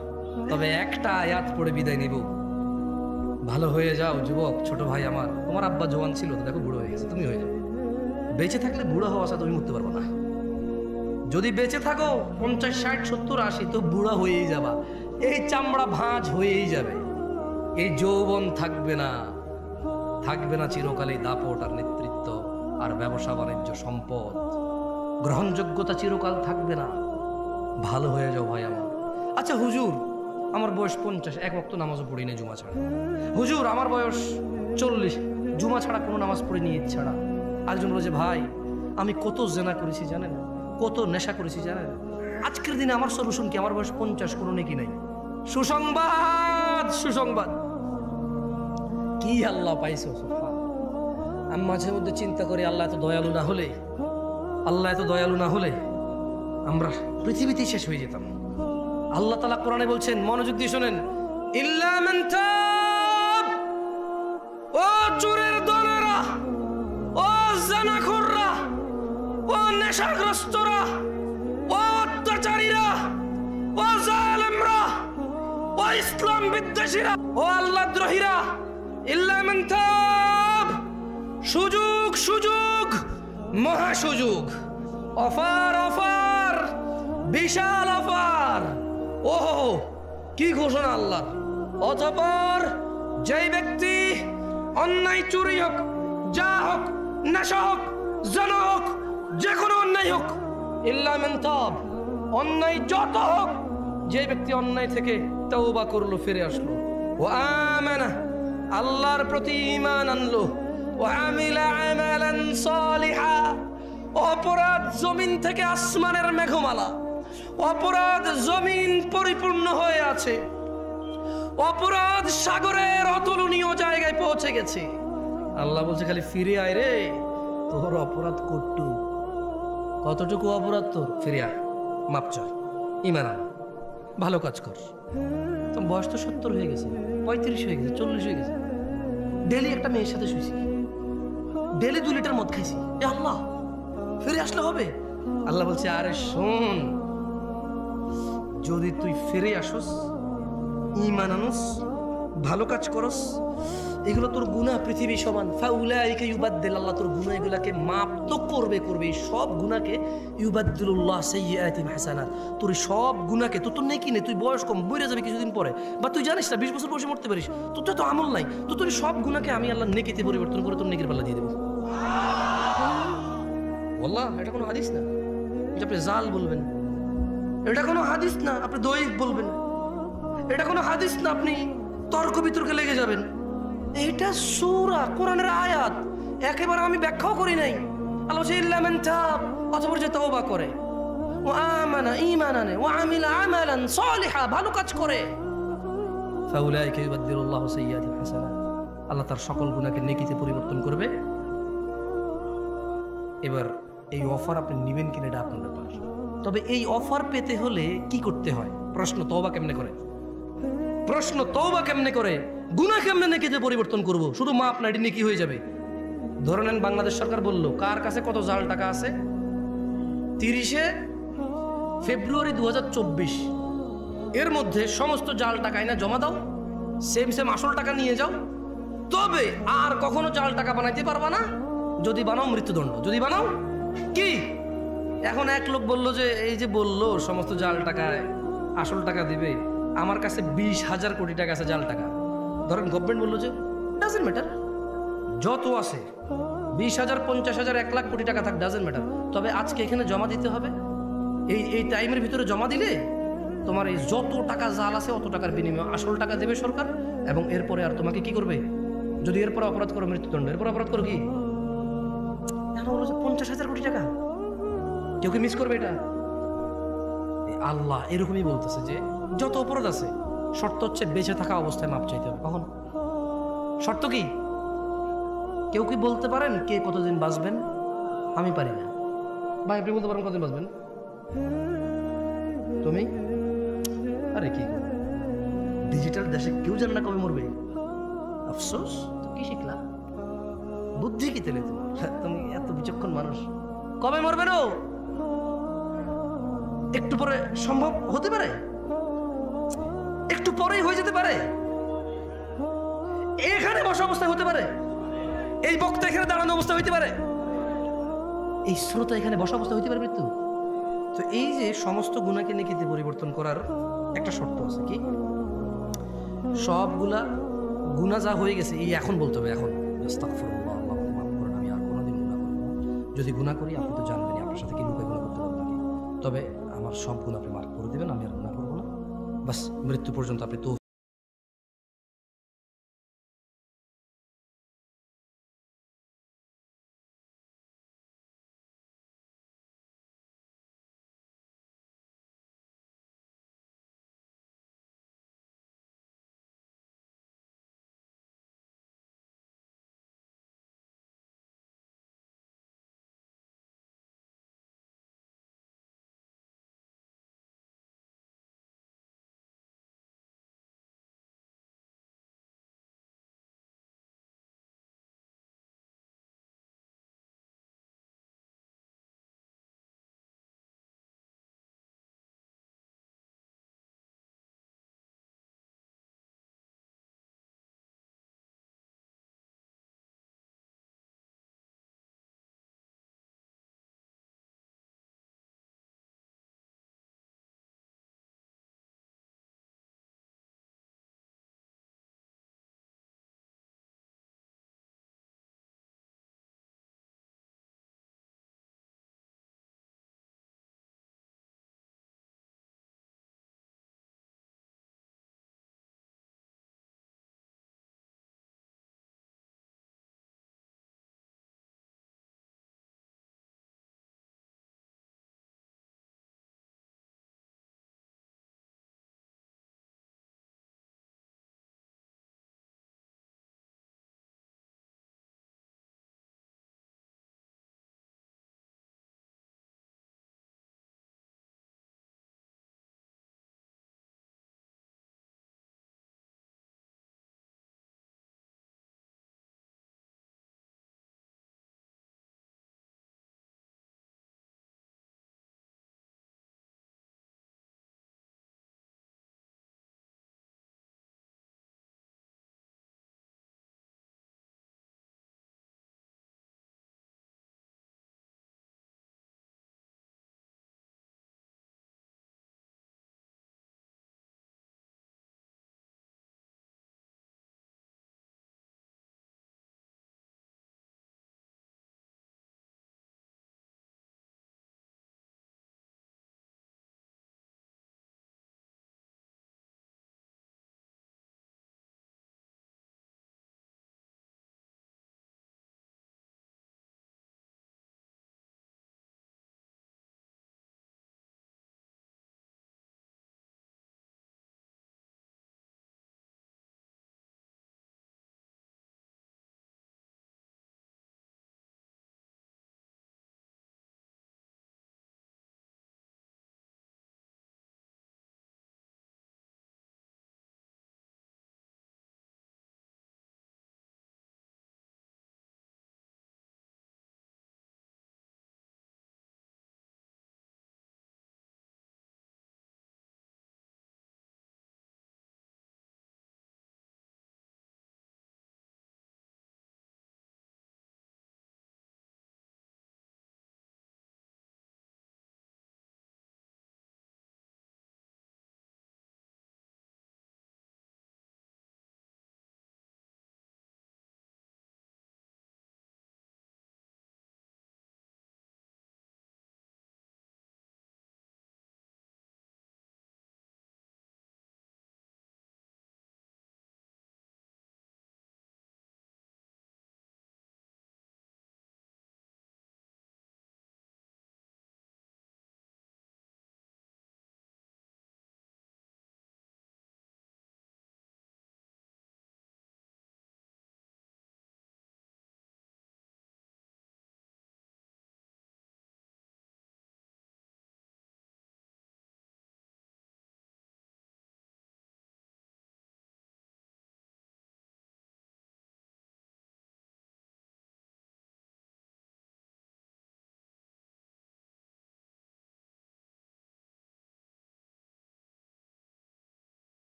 তবে একটা আয়াত পড়ে বিদায় নিব। ভালো হয়ে যাও যুবক, ছোট ভাই আমার, তোমার আব্বা জওয়ান ছিল তো, দেখো বুড়ো হয়ে গেছে, তুমি হয়ে যাও। বেঁচে থাকলে বুড়ো হওয়া তুমি মরতে পারবো না। যদি বেঁচে থাকো 50, 60, 70, 80, তো বুড়া হয়েই যাবা, এই চামড়া ভাঁজ হয়েই যাবে, এই যৌবন থাকবে না, থাকবে না চিরকালে দাপট আর নেতৃত্ব আর ব্যবসা বাণিজ্য, সম্পদ, গ্রহণযোগ্যতা চিরকাল থাকবে না। ভালো হয়ে যাও ভাই আমার। আচ্ছা হুজুর, আমার বয়স 50, এক ওয়াক্ত নামাজও পড়ি না জুমা ছাড়া। হুজুর, আমার বয়স 40, জুমা ছাড়া কোনো নামাজ পড়িনি, ঈদ ছাড়া। আরেকজন বলে যে ভাই, আমি কত জেনা করেছি জানেন, কত নেশা করেছি জানেন। আজকের দিনে আমার সলিউশন কি? আমার বয়স 50, কোনো নেকি নাই। সুসংবাদ, সুসংবাদ, কি আল্লাহ পাইছো। আমি মাঝে মধ্যে চিন্তা করি, আল্লাহ এত দয়ালু না হলে, আল্লাহ এত দয়ালু না হলে আমরা পৃথিবীতেই শেষ হয়ে যেতাম। আল্লাহ তাআলা কোরআনে বলছেন, মনোযোগ দিয়ে শোনেন, ইল্লা মান তাব, ও চোরের দলেরা, ও জানাখোররা, ও নেশাগ্রস্তরা, ও অত্যাচারীরা, ও জালেমরা, ও ইসলাম বিদ্বেষীরা, ও আল্লাহ দ্রোহীরা, ইল্লা মান তাব, সুযোগ সুযোগ, মহা সুযোগ, অফার অফার, বিশাল অফার। ওহো, কি ঘোষণা আল্লাহ! অতঃপর যেই ব্যক্তি অন্যায়, চুরি হোক, যা হোক, নেশা হোক, জানা হোক, যে কোনো অন্যায় হোক, ইল্লা মান তাব, অন্যায় যত হোক, যে ব্যক্তি অন্যায় থেকে তওবা করলো, ফিরে আসলো, ও আমানা, আল্লাহর প্রতি ঈমান আনলো, ও আমিলা আমালান সালিহা, অপরাধ জমিন থেকে আসমানের মেঘমালা, অপরাধ জমিন পরিপূর্ণ হয়ে আছে, অপরাধ সাগরের অতুলনীয় জায়গায় পৌঁছে গেছে। আল্লাহ বলছে খালি ফিরে আয় রে, তোর অপরাধ কতটুকু অপরাধ তোর, ফিরে আয়, মাপ চায়, ঈমান আন, ভালো কাজ কর। তো বয়স তো 70 হয়ে গেছে, 35 হয়ে গেছে, 40 হয়ে গেছে, ডেলি একটা মেয়ের সাথে শুয়েছি, ডেলি 2 লিটার মদ খাইছি, এ আল্লাহ, ফিরে আসলে হবে? আল্লাহ বলছে আরে শোন, যদি তুই ফিরে আসস, ঈমান আনস, ভালো কাজ করস, এগুলো তোর গুনাহ পৃথিবী সমান, ফাউলাইকা ইউবাদদিল, আল্লাহ তোর গুনাহ এগুলাকে মাপ তো করবে, সব গুনাহকে ইউবাদদিলুল্লাহ সাইয়্যাতিহিম হাসানাত, তোর সব গুনাহকে, তোর নেকি নেই, তুই বয়স কম, মরে যাবে কিছুদিন পরে, বা তুই জানিস না 20 বছর বয়সে মরতে পারিস, তোর তো আমল নাই, তো তোর সব গুনাহকে আমি আল্লাহ নেকিতে পরিবর্তন করে তোর নেকির পাল্লা দিয়ে দেবো। আল্লাহ, এটা কোনো হাদিস না যে আপনি জাল বলবেন, এটা কোনো হাদিস না আপনি দৈব বলবেন, এটা কোনো হাদিস না আপনি তর্ক বিতর্কে লেগে যাবেন, এটা সূরা কোরআনের আয়াত, একেবারে আমি ব্যাখ্যাও করি নাই। আল্লাহ বলছে ইল্লা মান তাব, অতঃপর যে তওবা করে, ও আমানা, ঈমান আনে, ও আমিলা আমালান সালিহা, ভালো কাজ করে, ফাউলাইকা ইউবাদদিলুল্লাহু সাইয়্যাতিহিম হাসানাত, আল্লাহ তার সকল গুনাহকে নেকিতে পরিবর্তন করবে। এবার এই অফার আপনি নেবেন কিনা এটা আপনার ব্যাপার। তবে এই অফার পেতে হলে কি করতে হয়? প্রশ্ন তওবা কেমনে করে, প্রশ্ন তওবা কেমনে করে, গুনাহ কেমনে নেকিতে পরিবর্তন করব? শুধু মাপ না, এটি নেকি হয়ে যাবে। ধরে নেন বাংলাদেশ সরকার বলল কার কাছে কত জাল টাকা আছে, 30শে ফেব্রুয়ারি 2024 এর মধ্যে সমস্ত জাল টাকা না জমা দাও, সেম আসল টাকা নিয়ে যাও, তবে আর কখনো জাল টাকা বানাইতে পারবা না, যদি বানাও মৃত্যুদণ্ড, যদি বানাও কি। এখন এক লোক বললো যে এই যে বললো সমস্ত জাল টাকায় আসল টাকা দিবে, আমার কাছে 20,000 কোটি টাকা আছে জাল টাকা, ধরেন গভর্নমেন্ট বললো যে ডাজেন্ট ম্যাটার, যত আছে 20,000, 50,000, 1 লাখ কোটি টাকা থাক, ডাজেন্ট ম্যাটার, তবে আজকে এখানে জমা দিতে হবে, এই টাইমের ভিতরে জমা দিলে তোমার এই যত টাকা জাল আছে অত টাকার বিনিময়ে আসল টাকা দেবে সরকার, এবং এরপরে আর তোমাকে কি করবে, যদি এরপরে অপরাধ করো মৃত্যুদণ্ড, এরপরে অপরাধ করো কি 50,000 কোটি টাকা, কেউ কি মিস করবে এটা? আল্লাহ এরকমই বলতেছে যে যত অপরাধ আছে, শর্ত হচ্ছে বেঁচে থাকা অবস্থায় মাপ চাইতে হবে। কখন? শর্ত কি? কেউ কি বলতে পারেন কে কতদিন বাঁচবেন? আমি পারি না। ভাই আপনি বলতে পারেন কতদিন বাঁচবেন? তুমি? আরে কি ডিজিটাল দেশে কেউ জানে না কবে মরবে, আফসোস। তো কি শিখলা? বুদ্ধি কি তেলে তোমার? তুমি এত বিচক্ষণ মানুষ, কবে মরবে না একটু পরে সম্ভব হতে পারে, একটু পরেই হয়ে যেতে পারে, এখানে বসা অবস্থায় হতে পারে, এই বক্তা এখানে দাঁড়ানো অবস্থা হইতে পারে, এই শ্রোতা এখানে বসা অবস্থা হইতে পারে মৃত্যু। তো এই যে সমস্ত গুনাহকে নেকিতে পরিবর্তন করার একটা শর্ত আছে, কি? সবগুলা গুনাহ যা হয়ে গেছে এই এখন বলতে হবে, এখন আস্তাগফিরুল্লাহ, আল্লাহ মাফ করুন, আমি আর কোনোদিন গুনাহ করব না। যদি গুনাহ করি আপনি তো জানবেনই, আপনার সাথে কি লুকায় গুনাহ করতে পারবেন নাকি, তবে আমার সব গুনাহ আপনি মাফ করে দেবেন, আমি আর গুনাহ করবো না, বাস মৃত্যু পর্যন্ত আপনি তৌফিক